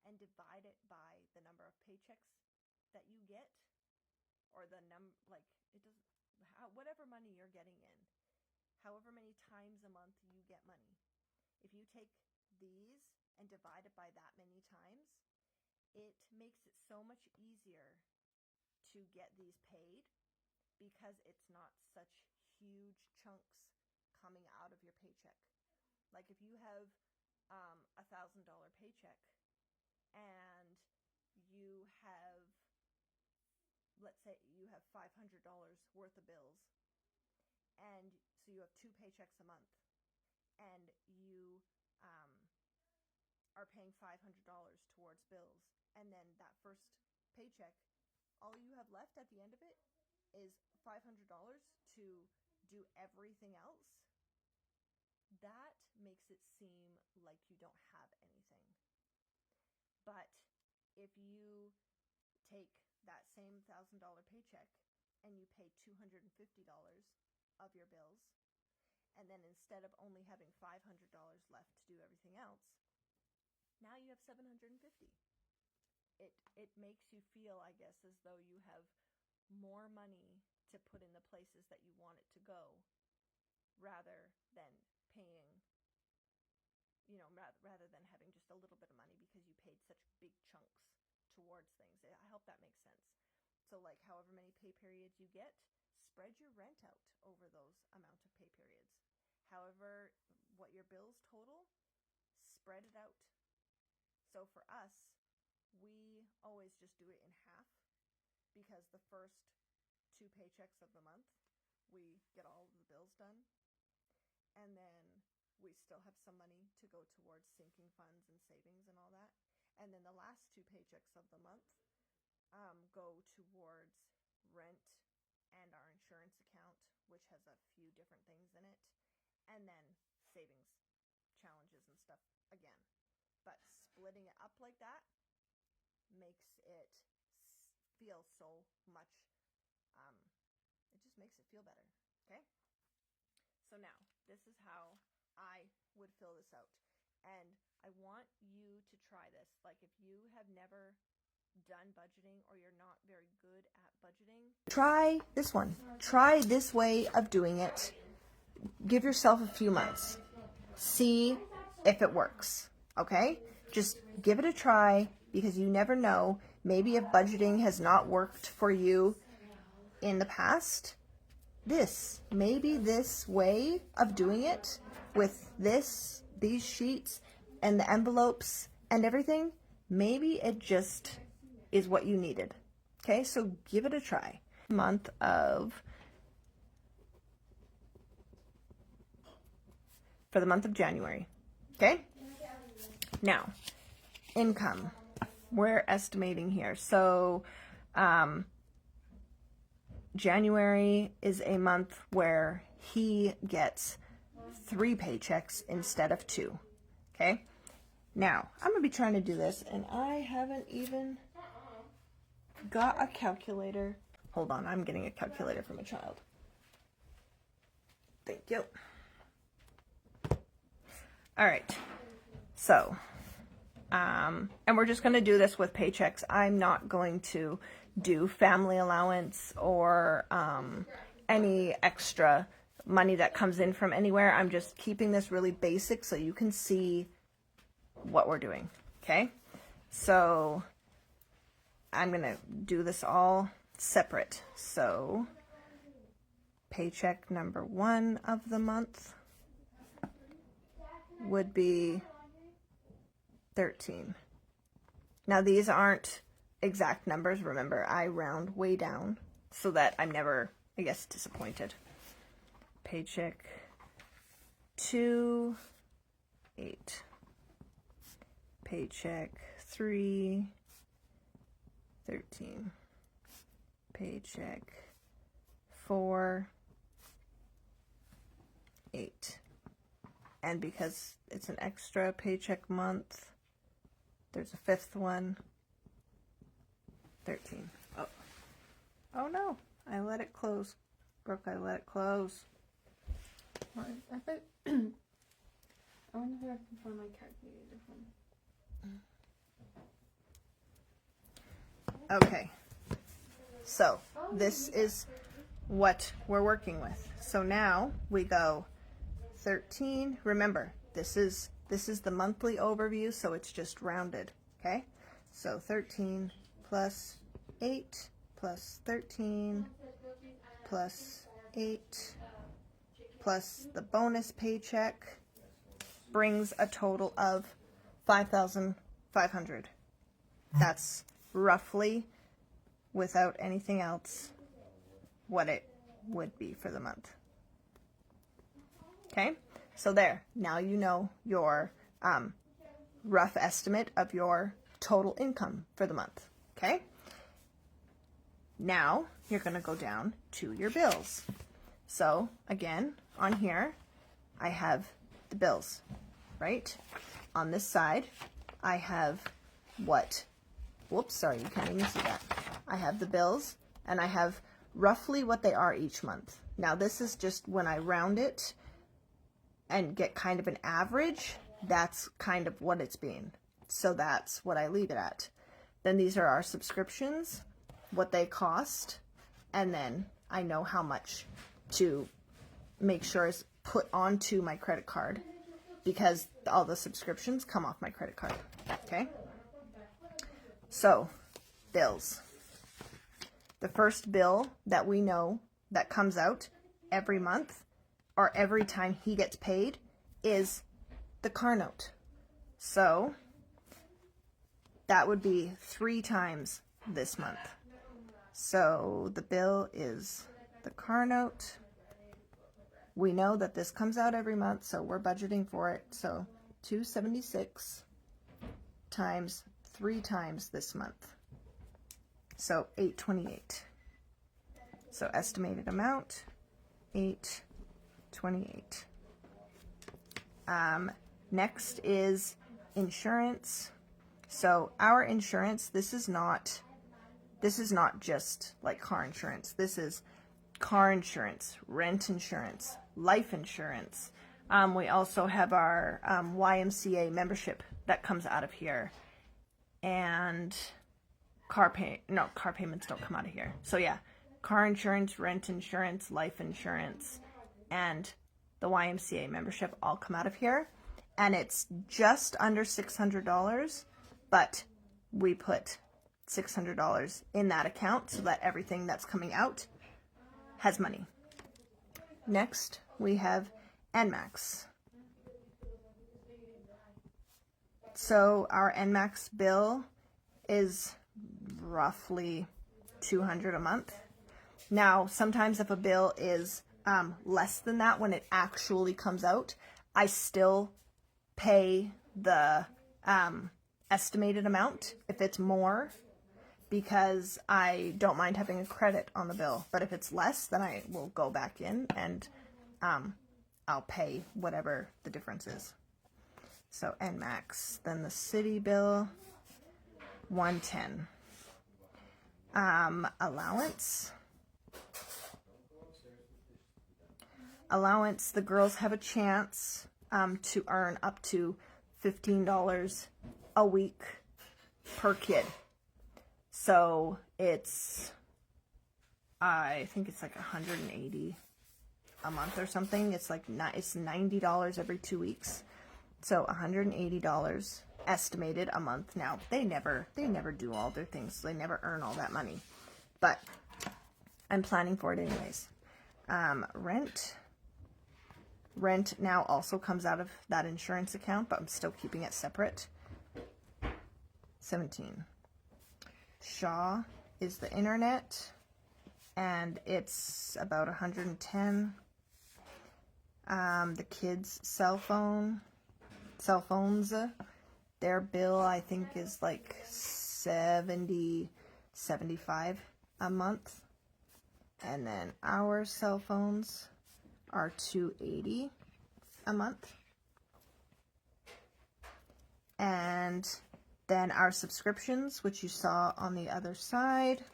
Speaker 1: and divide it by the number of paychecks that you get, or the whatever money you're getting in, however many times a month you get money, if you take these and divide it by that many times, it makes it so much easier to get these paid, because it's not such huge chunks coming out of your paycheck. Like if you have $1,000 paycheck and you have, let's say you have $500 worth of bills, and so you have 2 paychecks a month, and you are paying $500 towards bills, and then that first paycheck, all you have left at the end of it is $500 to do everything else. That makes it seem like you don't have anything. But if you take that same $1,000 paycheck and you pay $250 of your bills, and then instead of only having $500 left to do everything else, now you have $750. It makes you feel, I guess, as though you have more money to put in the places that you want it to go, rather than paying, rather than having just a little bit of money because you paid such big chunks towards things. I hope that makes sense. So like however many pay periods you get, spread your rent out over those amount of pay periods. However, what your bills total, spread it out. So for us, we always just do it in half, because the first 2 paychecks of the month, we get all of the bills done, and then we still have some money to go towards sinking funds and savings and all that. And then the last 2 paychecks of the month go towards rent and our insurance account, which has a few different things in it, and then savings challenges and stuff again. But splitting it up like that makes it feel so much, it just makes it feel better. Okay? So now, this is how I would fill this out. And I want you to try this. Like if you have never done budgeting, or you're not very good at budgeting, try this one. Try this way of doing it. Give yourself a few months. See if it works. Okay? Just give it a try, because you never know. Maybe if budgeting has not worked for you in the past, maybe this way of doing it with these sheets and the envelopes and everything, maybe it just is what you needed. Okay, so give it a try. For the month of January. Okay, now income, we're estimating here. So January is a month where he gets 3 paychecks instead of 2. Okay, now I'm gonna be trying to do this and I haven't even got a calculator. Hold on, I'm getting a calculator from a child. Thank you. All right, so and we're just going to do this with paychecks. I'm not going to do family allowance or any extra money that comes in from anywhere. I'm just keeping this really basic so you can see what we're doing. Okay, so I'm going to do this all separate. So paycheck number 1 of the month would be 13. Now these aren't exact numbers. Remember, I round way down so that I'm never, I guess, disappointed. Paycheck 2, 8. Paycheck 3, 13. Paycheck 4, 8. And because it's an extra paycheck month, there's a 5th one, 13. Oh no, I let it close. Brooke, I let it close.
Speaker 2: What? I thought, I wonder if I can find my calculator from.
Speaker 1: Okay, so this is what we're working with. So now we go 13. Remember, this is the monthly overview, so it's just rounded. Okay, so 13 plus 8 plus 13 plus 8 plus the bonus paycheck brings a total of 5,500. That's roughly, without anything else, what it would be for the month. Okay, so there, now you know your rough estimate of your total income for the month. Okay, now you're going to go down to your bills. So again, on here, I have the bills, right? On this side, I have what? Whoops, sorry, you can't even see that. I have the bills, and I have roughly what they are each month. Now this is just when I round it and get kind of an average, that's kind of what it's being. So that's what I leave it at. Then these are our subscriptions, what they cost, and then I know how much to make sure is put onto my credit card because all the subscriptions come off my credit card. Okay? So, bills. The first bill that we know that comes out every month or every time he gets paid is the car note. So that would be 3 times this month. So the bill is the car note. We know that this comes out every month, so we're budgeting for it. So 276 times 3 times this month. So 828. So estimated amount 828. Next is insurance. So our insurance, this is not just like car insurance. This is car insurance, rent insurance, life insurance. We also have our YMCA membership that comes out of here, and car payments don't come out of here. So yeah, car insurance, rent insurance, life insurance, and the YMCA membership all come out of here, and it's just under $600, but we put $600 in that account so that everything that's coming out has money. Next, we have NMAX. So our NMAX bill is roughly $200 a month. Now, sometimes if a bill is less than that when it actually comes out, I still pay the estimated amount if it's more, because I don't mind having a credit on the bill. But if it's less, then I will go back in and I'll pay whatever the difference is. So NMAX, then the city bill, $110. Allowance, the girls have a chance to earn up to $15 a week per kid. So it's, I think it's like $180 a month or something. It's like it's $90 every 2 weeks. So $180 estimated a month. Now they never do all their things. So they never earn all that money, but I'm planning for it anyways. Rent now also comes out of that insurance account, but I'm still keeping it separate. $17. Shaw is the internet, and it's about $110. The kids' cell phones, their bill I think is like $75 a month, and then our cell phones are $280 a month. And then our subscriptions, which you saw on the other side,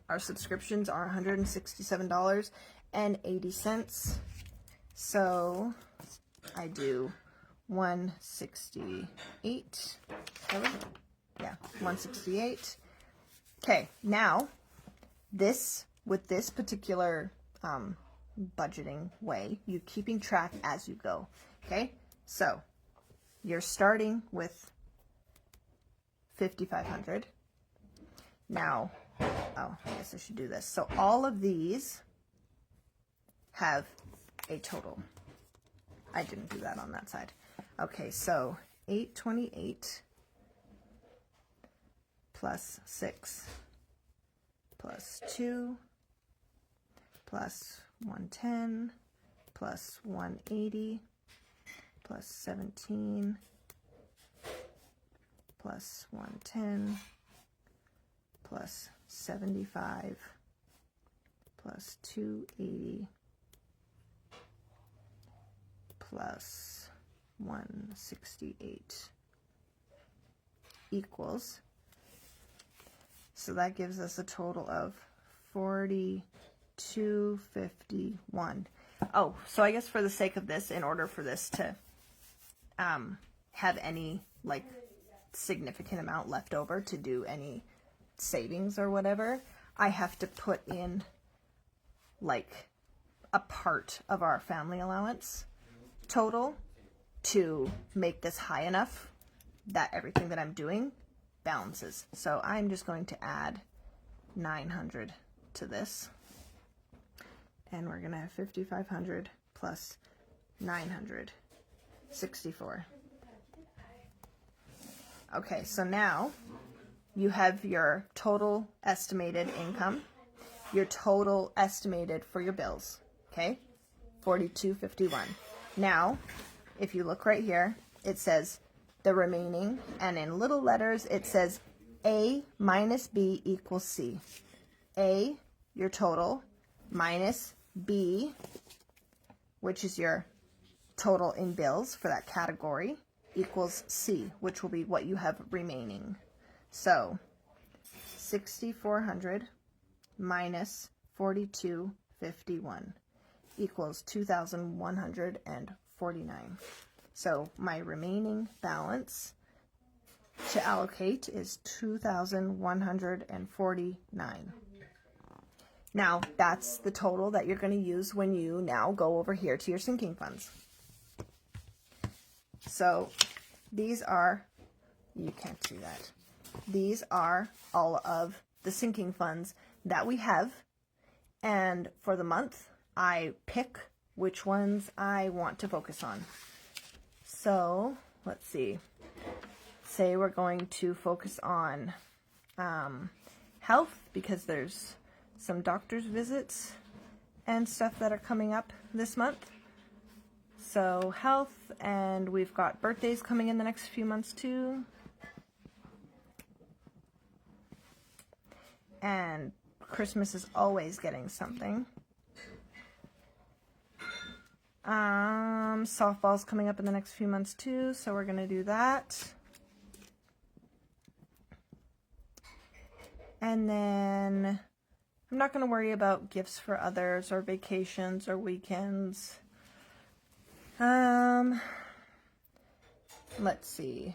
Speaker 1: our subscriptions are $167.80. So I do 168. Yeah, 168. Okay, now with this particular budgeting way, you're keeping track as you go. Okay, so you're starting with $5,500. Now, oh, I guess I should do this. So all of these have a total. I didn't do that on that side. Okay, so 828 plus 6 plus 2 plus 110 plus 180 plus 17 plus 110 plus 75 plus 280 plus 168 equals, so that gives us a total of $42.51. Oh, so I guess for the sake of this, in order for this to have any like significant amount left over to do any savings or whatever, I have to put in like a part of our family allowance total to make this high enough that everything that I'm doing balances. So I'm just going to add 900 to this, and we're gonna have 5,500 plus 964. Okay, so now you have your total estimated income, your total estimated for your bills, okay? $42.51. Now, if you look right here, it says the remaining, and in little letters it says A minus B equals C. A, your total, minus B, which is your total in bills for that category, equals C, which will be what you have remaining. So 6,400 minus 42.51 equals 2,149. So my remaining balance to allocate is 2,149. Now that's the total that you're going to use when you now go over here to your sinking funds. So these are, you can't see that, these are all of the sinking funds that we have, and for the month I pick which ones I want to focus on. So let's see, say we're going to focus on health because there's some doctor's visits and stuff that are coming up this month. So health, and we've got birthdays coming in the next few months too. And Christmas is always getting something. Softball's coming up in the next few months too, so we're gonna do that. And then I'm not gonna worry about gifts for others or vacations or weekends. Let's see.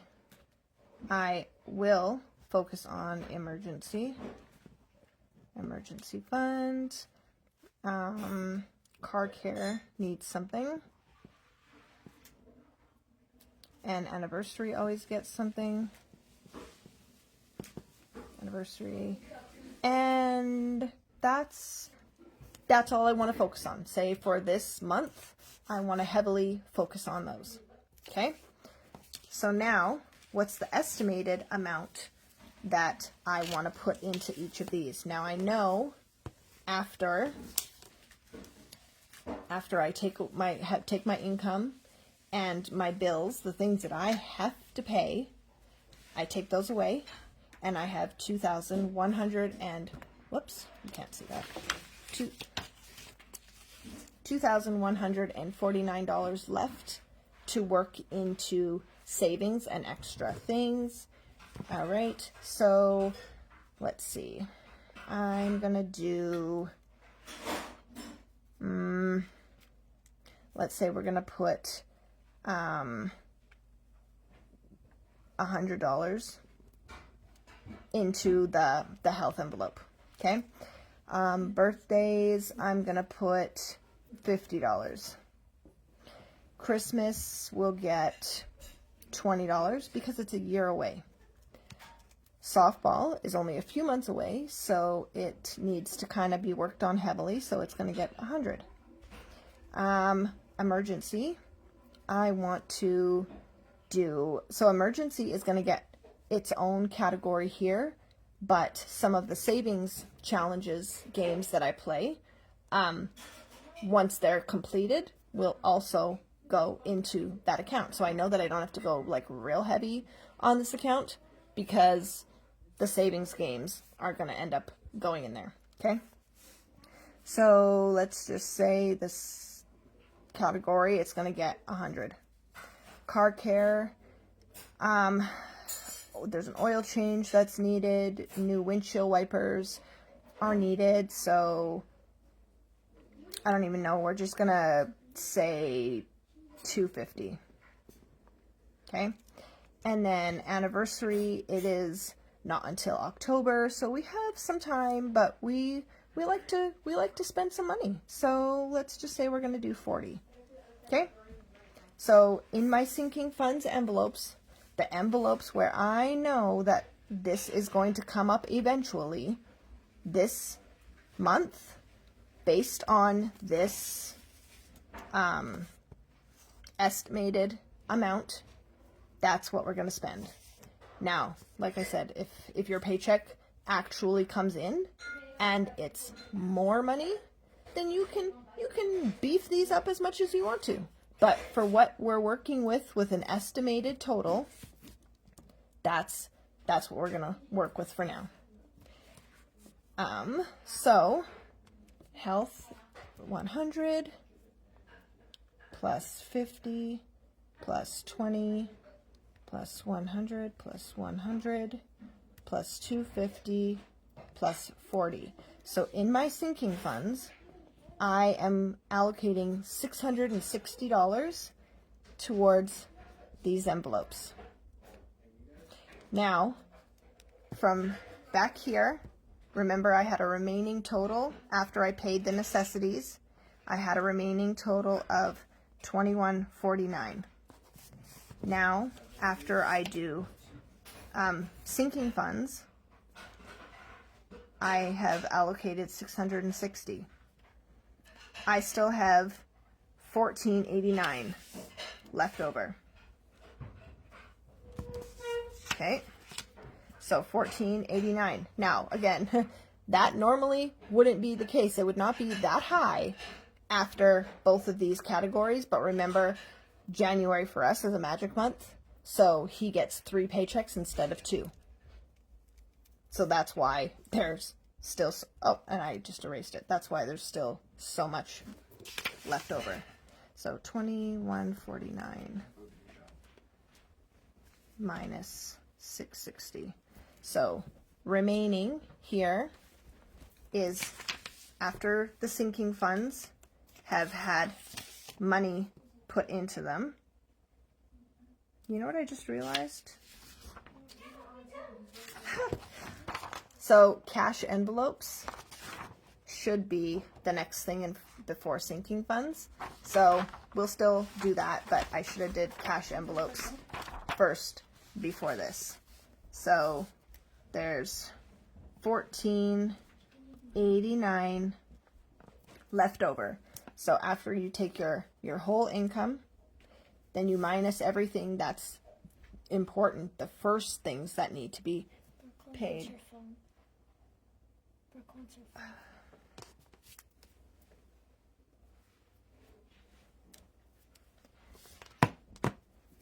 Speaker 1: I will focus on emergency fund. Car care needs something. And anniversary always gets something. Anniversary. And that's all I want to focus on. Say for this month, I want to heavily focus on those. Okay? So now, what's the estimated amount that I want to put into each of these? Now I know after I take my income and my bills, the things that I have to pay, I take those away, and I have $2,100 and whoops, you can't see that. $2,149 left to work into savings and extra things. All right, so let's see. I'm gonna do, let's say we're gonna put $100 into the health envelope. Okay. Birthdays, I'm gonna put $50. Christmas will get $20 because it's a year away. Softball is only a few months away, so it needs to kind of be worked on heavily, so it's going to get $100. Emergency, I want to do, so emergency is going to get its own category here, but some of the savings challenges games that I play, once they're completed, will also go into that account. So I know that I don't have to go like real heavy on this account because the savings games are going to end up going in there. Okay. So let's just say this category, it's going to get 100. Car care. There's an oil change that's needed. New windshield wipers are needed. So I don't even know. We're just going to say $250. Okay. And then anniversary, it is not until October, so we have some time, but we like to spend some money. So let's just say we're going to do 40. Okay? So in my sinking funds envelopes, the envelopes where I know that this is going to come up eventually this month based on this estimated amount, that's what we're going to spend. Now, like I said, if your paycheck actually comes in and it's more money, then you can beef these up as much as you want to. But for what we're working with an estimated total, that's what we're going to work with for now. So health 100 plus 50 plus 20 plus 100 plus 100 plus 250 plus 40. So in my sinking funds, I am allocating $660 towards these envelopes. Now, from back here, remember I had a remaining total after I paid the necessities. I had a remaining total of $21.49. Now, after I do sinking funds, I have allocated $660. I still have $14.89 left over. Okay, so $14.89. Now, again, that normally wouldn't be the case. It would not be that high after both of these categories, but remember, January for us is a magic month, so he gets 3 paychecks instead of 2. So that's why there's still, oh, and I just erased it. That's why there's still so much left over. So $21.49 minus $6.60. So remaining here is after the sinking funds have had money put into them. You know what I just realized? So cash envelopes should be the next thing before sinking funds. So we'll still do that, but I should have did cash envelopes first before this. So there's $14.89 left over. So after you take your whole income, then you minus everything that's important, the first things that need to be paid.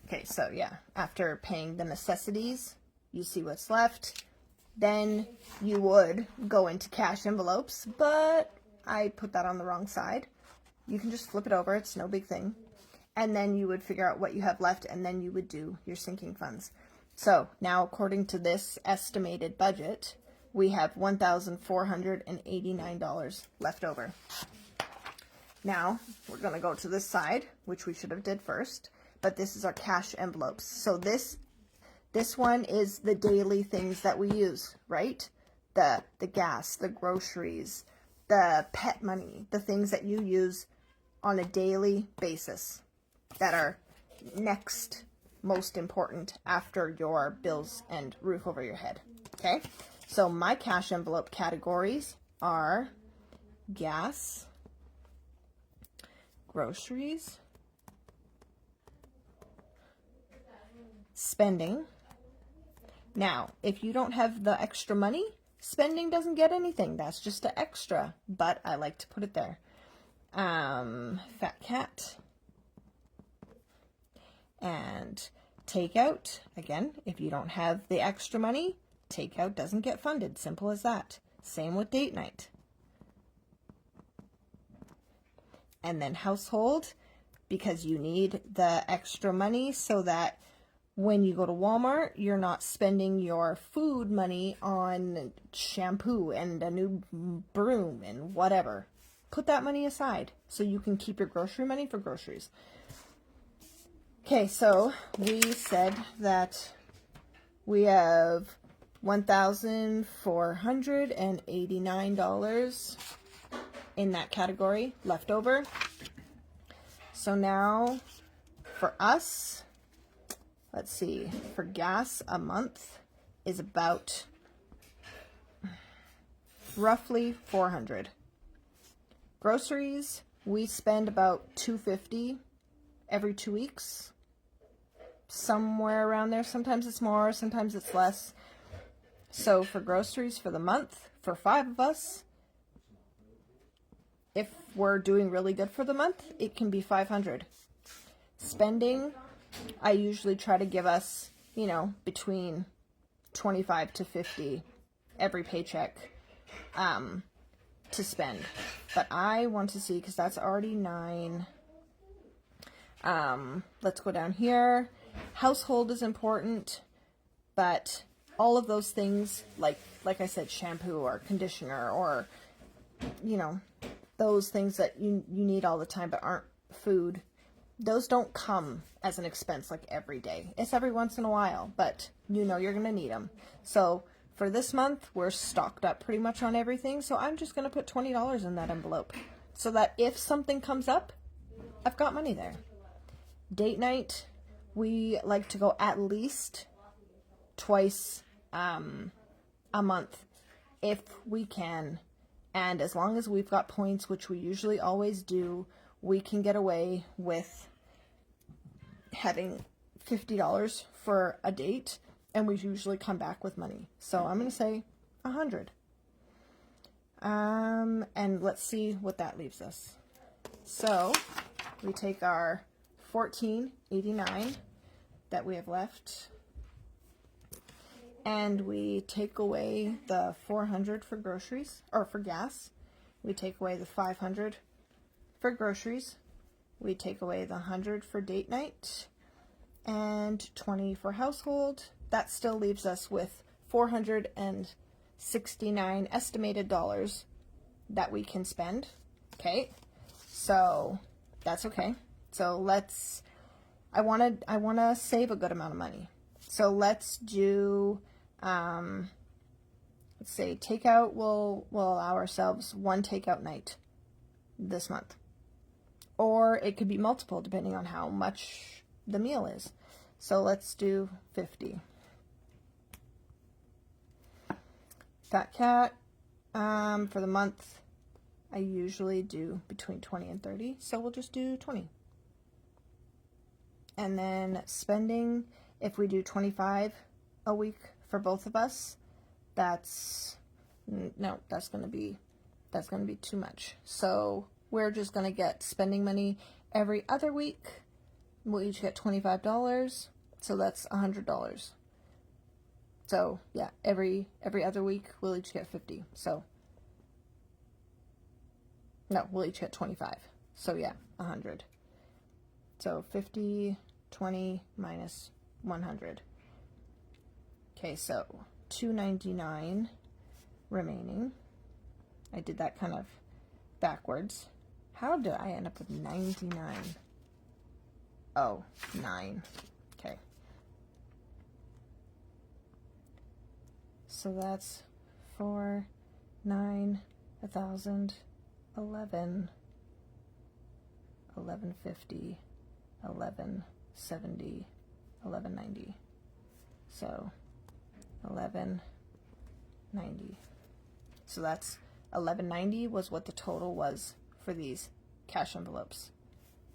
Speaker 1: Okay, so yeah, after paying the necessities, you see what's left. Then you would go into cash envelopes, but I put that on the wrong side. You can just flip it over, it's no big thing. And then you would figure out what you have left, and then you would do your sinking funds. So now, according to this estimated budget, we have $1,489 left over. Now, we're going to go to this side, which we should have did first, but this is our cash envelopes. So this one is the daily things that we use, right? The gas, the groceries, the pet money, the things that you use on a daily basis that are next most important after your bills and roof over your head. Okay, so my cash envelope categories are gas, groceries, spending. Now, if you don't have the extra money, spending doesn't get anything. That's just an extra, but I like to put it there. Fat cat. And takeout, again, if you don't have the extra money, takeout doesn't get funded. Simple as that. Same with date night. And then household, because you need the extra money so that when you go to Walmart, you're not spending your food money on shampoo and a new broom and whatever. Put that money aside so you can keep your grocery money for groceries. Okay, so we said that we have $1,489 in that category left over. So now for us, let's see, for gas a month is about roughly $400. Groceries, we spend about $250 every 2 weeks. Somewhere around there. Sometimes it's more, sometimes it's less. So for groceries for the month, for 5 of us, if we're doing really good for the month, it can be $500. Spending, I usually try to give us, you know, between $25 to $50 every paycheck to spend. But I want to see, because that's already 9. Let's go down here. Household is important, but all of those things, like I said, shampoo or conditioner or, you know, those things that you need all the time but aren't food, those don't come as an expense like every day. It's every once in a while, but you know you're going to need them. So for this month, we're stocked up pretty much on everything, so I'm just going to put $20 in that envelope so that if something comes up, I've got money there. Date night, we like to go at least twice a month if we can, and as long as we've got points, which we usually always do, we can get away with having $50 for a date, and we usually come back with money. So I'm going to say 100. And let's see what that leaves us. So we take our $14.89 that we have left, and we take away the $400 for groceries, or for gas. We take away the $500 for groceries. We take away the $100 for date night and $20 for household. That still leaves us with $469 estimated dollars that we can spend. Okay, so that's okay. So I want to save a good amount of money. So let's do, let's say takeout. We'll allow ourselves one takeout night this month, or it could be multiple depending on how much the meal is. So let's do 50. Fat Cat, for the month, I usually do between 20 and 30, so we'll just do 20. And then spending, if we do 25 a week for both of us, that's going to be too much. So we're just going to get spending money every other week. We'll each get $25, so that's $100. So yeah, every other week we'll each get 50. So no, we'll each get 25. So yeah, 100. So 50, 20 minus 100. Okay, so $2.99 remaining. I did that kind of backwards. How did I end up with 99? Oh, 9. Okay. So that's 4, 9, 1,000, 11, 1150, 1170, 1190. So 1190. So that's 1190 was what the total was for these cash envelopes.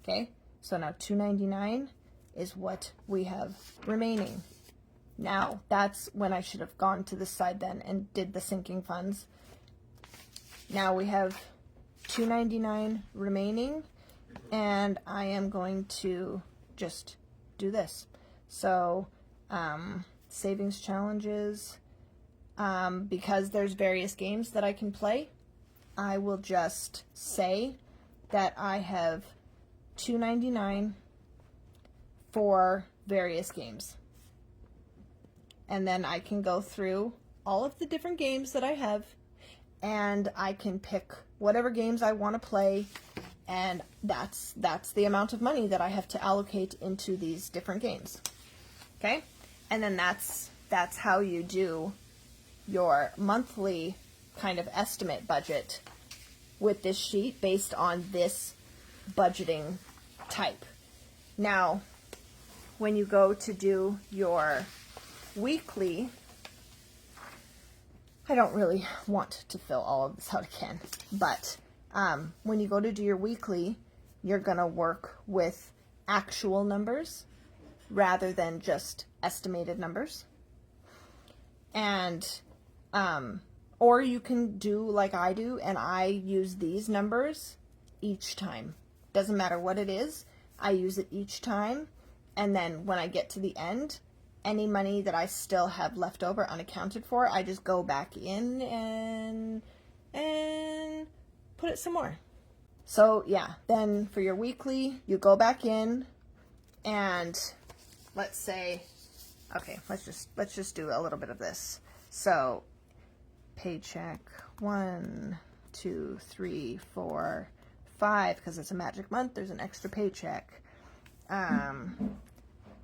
Speaker 1: Okay, so now $2.99 is what we have remaining. Now that's when I should have gone to this side then and did the sinking funds. Now we have $2.99 remaining, and I am going to just do this. So savings challenges, because there's various games that I can play, I will just say that I have $2.99 for various games. And then I can go through all of the different games that I have, and I can pick whatever games I want to play, and that's the amount of money that I have to allocate into these different games. Okay? And then that's how you do your monthly kind of estimate budget with this sheet based on this budgeting type. Now, when you go to do your weekly, I don't really want to fill all of this out again, but when you go to do your weekly, you're going to work with actual numbers rather than just estimated numbers. And or you can do like I do, and I use these numbers each time. Doesn't matter what it is, I use it each time, and then when I get to the end, any money that I still have left over unaccounted for, I just go back in and put it some more. So yeah, then for your weekly, you go back in, and let's say, okay, let's just do a little bit of this. So paycheck 1, 2, 3, 4, 5, because it's a magic month, there's an extra paycheck.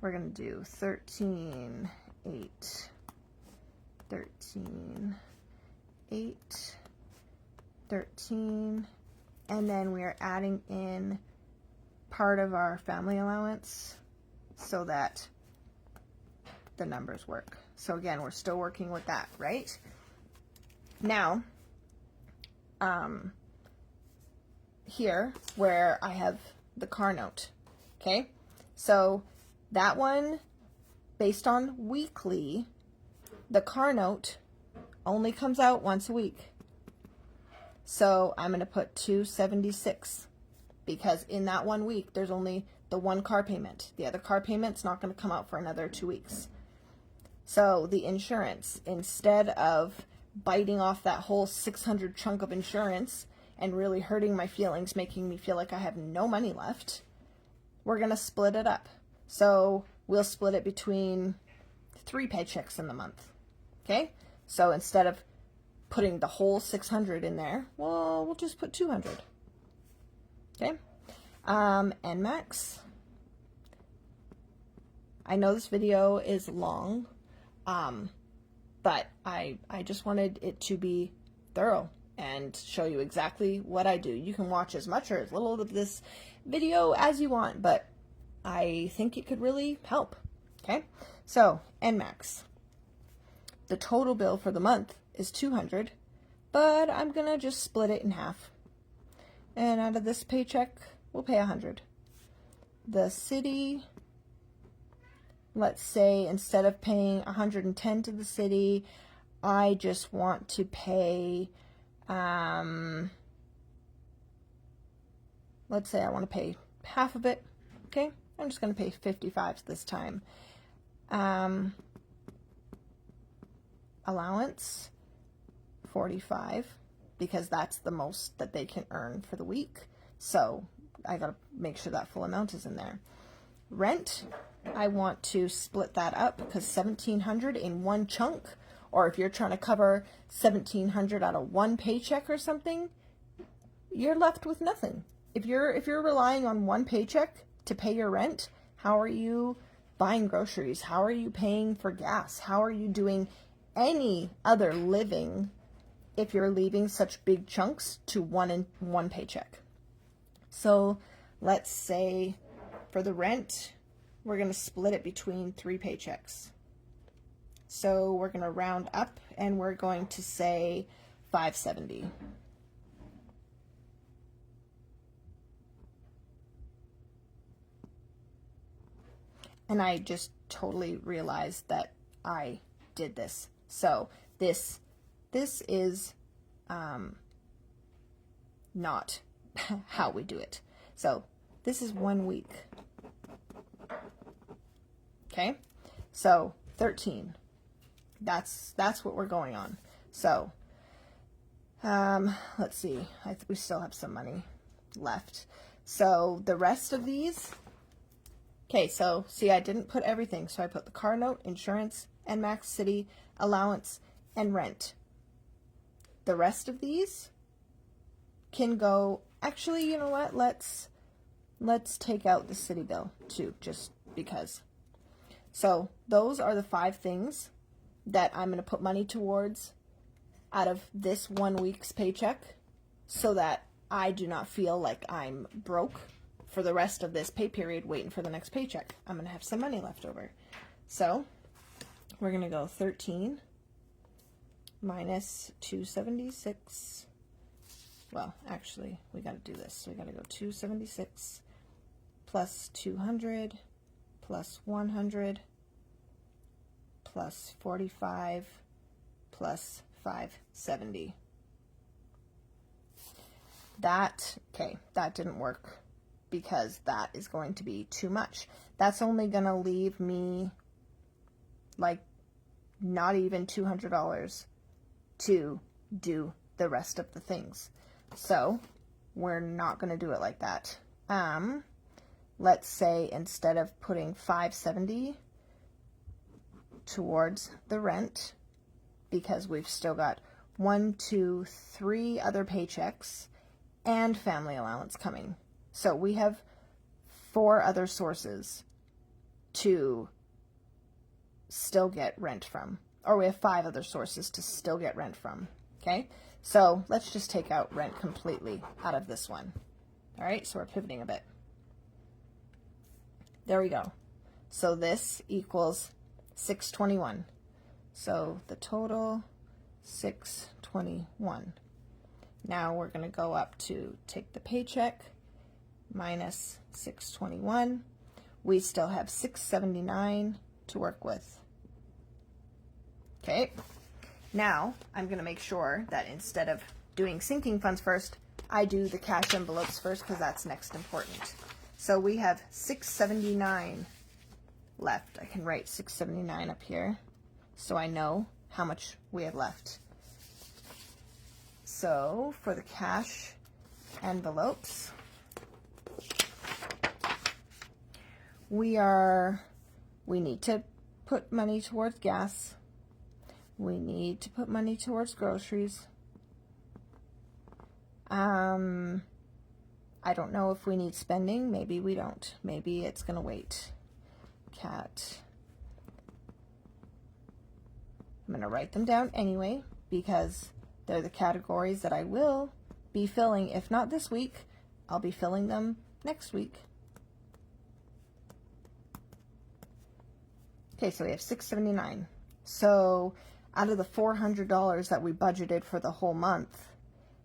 Speaker 1: We're going to do 13, 8, 13, 8, 13, and then we are adding in part of our family allowance so that the numbers work. So again, we're still working with that, right? Now, here where I have the car note, okay? So that one, based on weekly, the car note only comes out once a week. So I'm going to put $276 because in that 1 week, there's only the one car payment. The other car payment's not going to come out for another 2 weeks. So the insurance, instead of biting off that whole $600 chunk of insurance and really hurting my feelings, making me feel like I have no money left, we're going to split it up. So we'll split it between 3 paychecks in the month. Okay? So instead of putting the whole $600 in there, well, we'll just put $200. Okay? And Max, I know this video is long, but I just wanted it to be thorough and show you exactly what I do. You can watch as much or as little of this video as you want, but I think it could really help. Okay? So, NMAX. The total bill for the month is $200, but I'm going to just split it in half. And out of this paycheck, we'll pay $100. The city, let's say instead of paying $110 to the city, I just want to pay, let's say I want to pay half of it. Okay, I'm just going to pay $55 this time. Allowance, $45, because that's the most that they can earn for the week. So I got to make sure that full amount is in there. Rent, I want to split that up because $1,700 in one chunk, or if you're trying to cover $1,700 out of one paycheck or something, you're left with nothing. If you're relying on one paycheck to pay your rent, how are you buying groceries? How are you paying for gas? How are you doing any other living if you're leaving such big chunks to one paycheck? So let's say for the rent, we're going to split it between 3 paychecks. So we're going to round up and we're going to say $570. And I just totally realized that I did this. So this is not how we do it. So this is 1 week. Okay? So 13. That's what we're going on. So let's see. We still have some money left. So the rest of these, okay, so see, I didn't put everything. So I put the car note, insurance, NMAX, city, allowance, and rent. The rest of these can go, actually, you know what? Let's take out the city bill too, just because. So those are the 5 things that I'm going to put money towards out of this 1 week's paycheck so that I do not feel like I'm broke for the rest of this pay period waiting for the next paycheck. I'm going to have some money left over. So we're going to go 13 minus 276. Well, actually, we got to do this. So we got to go 276 plus 200 plus 100 plus 45 plus 570. That didn't work because that is going to be too much. That's only going to leave me like not even $200 to do the rest of the things. So we're not going to do it like that. Let's say instead of putting 570 towards the rent, because we've still got 1, 2, 3 other paychecks and family allowance coming. So we have 4 other sources to still get rent from, or we have 5 other sources to still get rent from. Okay, so let's just take out rent completely out of this one. All right, so we're pivoting a bit. There we go. So this equals 621. So the total 621. Now we're going to go up to take the paycheck minus 621. We still have 679 to work with. Okay, now I'm going to make sure that instead of doing sinking funds first, I do the cash envelopes first because that's next important. So we have $6.79 left. I can write $6.79 up here so I know how much we have left. So for the cash envelopes, we need to put money towards gas. We need to put money towards groceries. I don't know if we need spending. Maybe we don't. Maybe it's going to wait. Cat. I'm going to write them down anyway because they're the categories that I will be filling. If not this week, I'll be filling them next week. Okay, so we have $6.79. So out of the $400 that we budgeted for the whole month,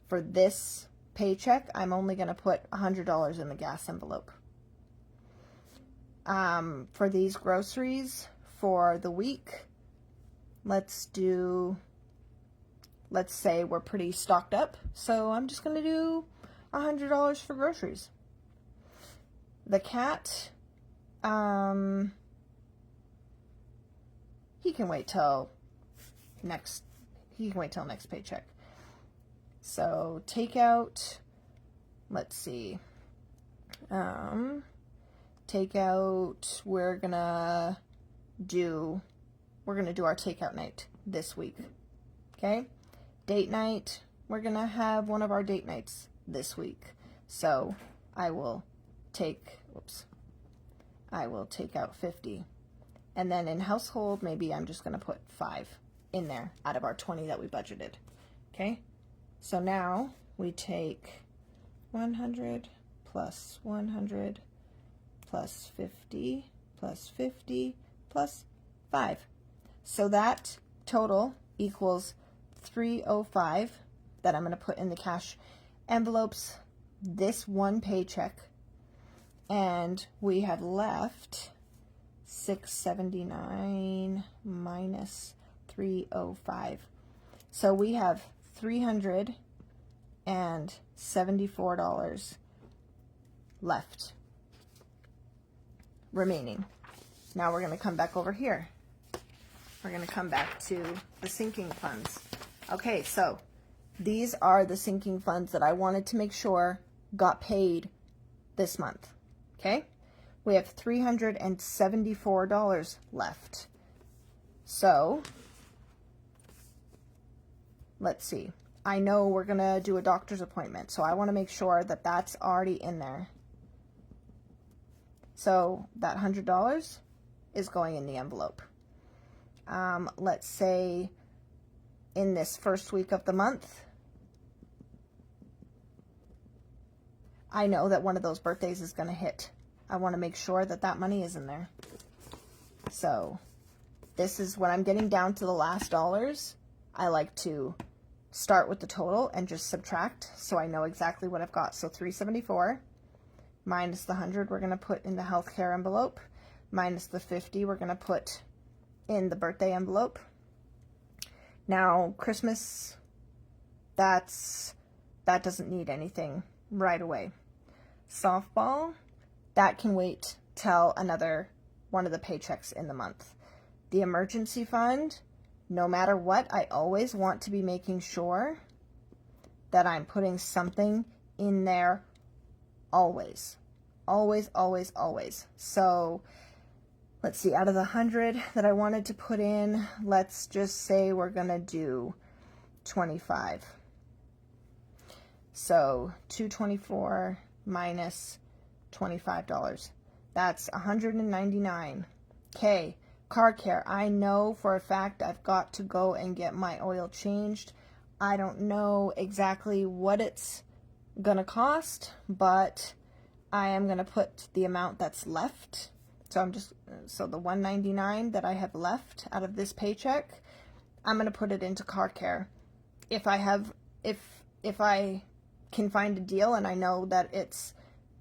Speaker 1: for this paycheck, I'm only going to put $100 in the gas envelope. For these groceries for the week, let's say we're pretty stocked up, so I'm just going to do $100 for groceries. The cat, he can wait till next paycheck. So takeout, let's see, takeout, we're gonna do our takeout night this week. Okay, date night, we're gonna have one of our date nights this week. So I will take out 50. And then in household, maybe I'm just gonna put 5 in there out of our 20 that we budgeted. Okay, so now we take 100 plus 100 plus 50 plus 50 plus 5. So that total equals $305 that I'm going to put in the cash envelopes this one paycheck. And we have left $679 minus $305. So we have $374 left remaining. Now we're going to come back over here. We're going to come back to the sinking funds. Okay, so these are the sinking funds that I wanted to make sure got paid this month. Okay, we have $374 left. So let's see. I know we're going to do a doctor's appointment, so I want to make sure that that's already in there. So that $100 is going in the envelope. Let's say in this first week of the month, I know that one of those birthdays is going to hit. I want to make sure that that money is in there. So this is when I'm getting down to the last dollars. I like to start with the total and just subtract so I know exactly what I've got. So 374 minus the 100 we're going to put in the healthcare envelope, minus the 50 we're going to put in the birthday envelope. Now Christmas, that doesn't need anything right away. Softball, that can wait till another one of the paychecks in the month. The emergency fund, no matter what, I always want to be making sure that I'm putting something in there always. Always, always, always. So let's see, out of the 100 that I wanted to put in, let's just say we're going to do 25. So 224 minus $25. That's $199. Okay, car care. I know for a fact I've got to go and get my oil changed. I don't know exactly what it's going to cost, but I am going to put the amount that's left. So so the $199 that I have left out of this paycheck, I'm going to put it into car care. If I can find a deal and I know that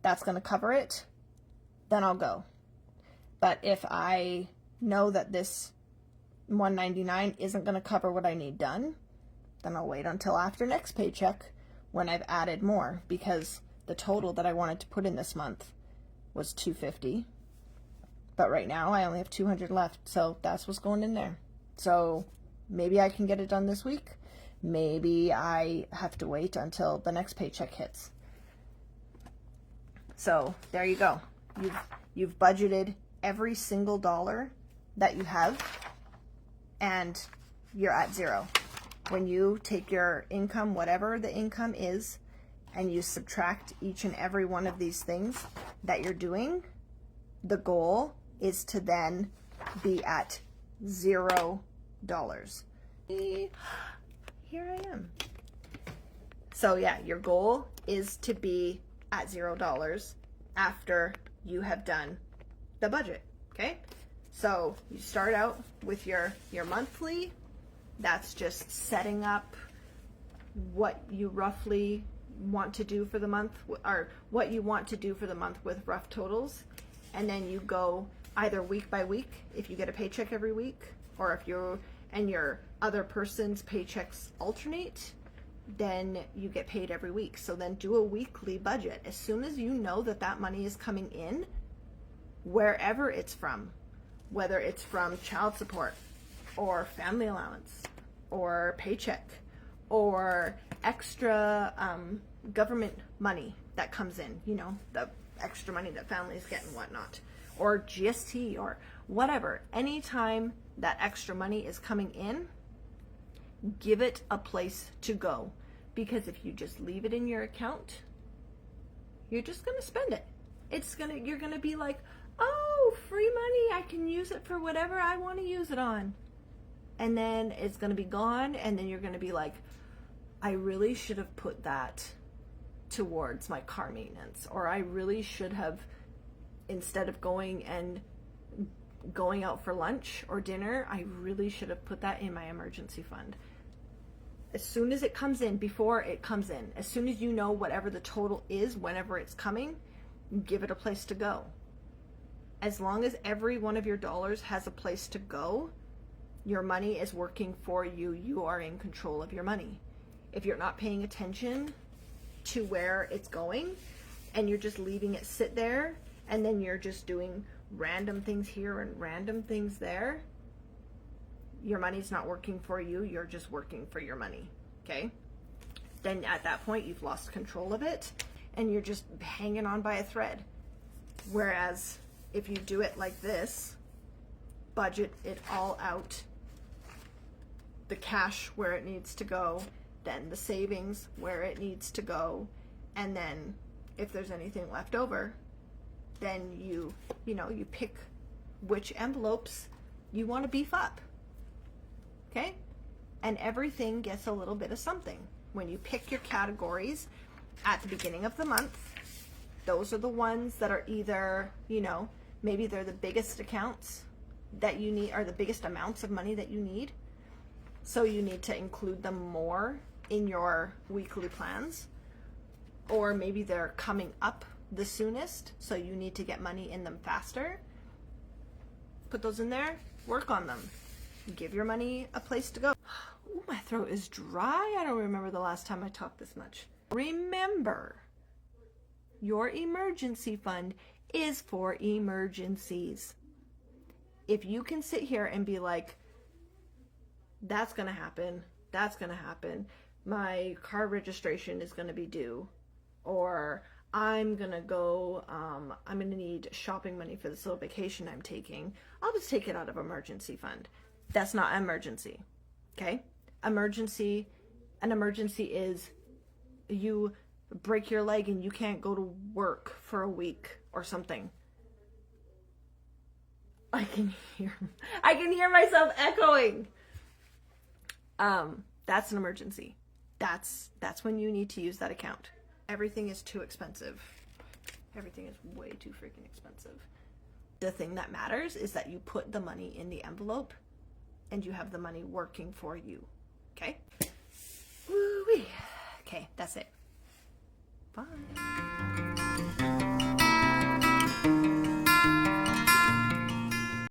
Speaker 1: that's going to cover it, then I'll go. But if I know that this $199 isn't going to cover what I need done, then I'll wait until after next paycheck when I've added more, because the total that I wanted to put in this month was $250. But right now I only have $200 left, so that's what's going in there. So maybe I can get it done this week. Maybe I have to wait until the next paycheck hits. So there you go. You've budgeted every single dollar that you have, and you're at zero. When you take your income, whatever the income is, and you subtract each and every one of these things that you're doing, the goal is to then be at $0. Here I am. So yeah, your goal is to be at $0 after you have done the budget, okay? So you start out with your monthly. That's just setting up what you roughly want to do for the month, or what you want to do for the month with rough totals. And then you go either week by week if you get a paycheck every week, or if you and your other person's paychecks alternate, then you get paid every week. So then do a weekly budget. As soon as you know that that money is coming in, wherever it's from, whether it's from child support or family allowance or paycheck or extra government money that comes in, you know, the extra money that families get and whatnot, or GST or whatever, anytime that extra money is coming in, give it a place to go. Because if you just leave it in your account, you're just going to spend it. You're going to be like, oh, free money, I can use it for whatever I want to use it on. And then it's going to be gone, and then you're going to be like, I really should have put that towards my car maintenance, or I really should have, instead of going out for lunch or dinner, I really should have put that in my emergency fund. As soon as it comes in, before it comes in, as soon as you know whatever the total is, whenever it's coming, give it a place to go. As long as every one of your dollars has a place to go, your money is working for you. You are in control of your money. If you're not paying attention to where it's going, and you're just leaving it sit there, and then you're just doing random things here and random things there, your money's not working for you. You're just working for your money, okay? Then at that point, you've lost control of it, and you're just hanging on by a thread. Whereas if you do it like this, budget it all out, the cash where it needs to go, then the savings where it needs to go, and then if there's anything left over, then you pick which envelopes you want to beef up, okay? And everything gets a little bit of something. When you pick your categories at the beginning of the month, those are the ones that are either, maybe they're the biggest accounts that you need, or the biggest amounts of money that you need. So you need to include them more in your weekly plans. Or maybe they're coming up the soonest, so you need to get money in them faster. Put those in there, work on them. Give your money a place to go. Ooh, my throat is dry. I don't remember the last time I talked this much. Remember, your emergency fund is for emergencies. If you can sit here and be like, that's going to happen, my car registration is going to be due, or I'm going to go, I'm going to need shopping money for this little vacation I'm taking, I'll just take it out of emergency fund. That's not an emergency, okay? An emergency is you break your leg and you can't go to work for a week or something. I can hear myself echoing. That's an emergency. That's when you need to use that account. Everything is too expensive. Everything is way too freaking expensive. The thing that matters is that you put the money in the envelope and you have the money working for you. Okay? Woo-wee. Okay, that's it. Bye.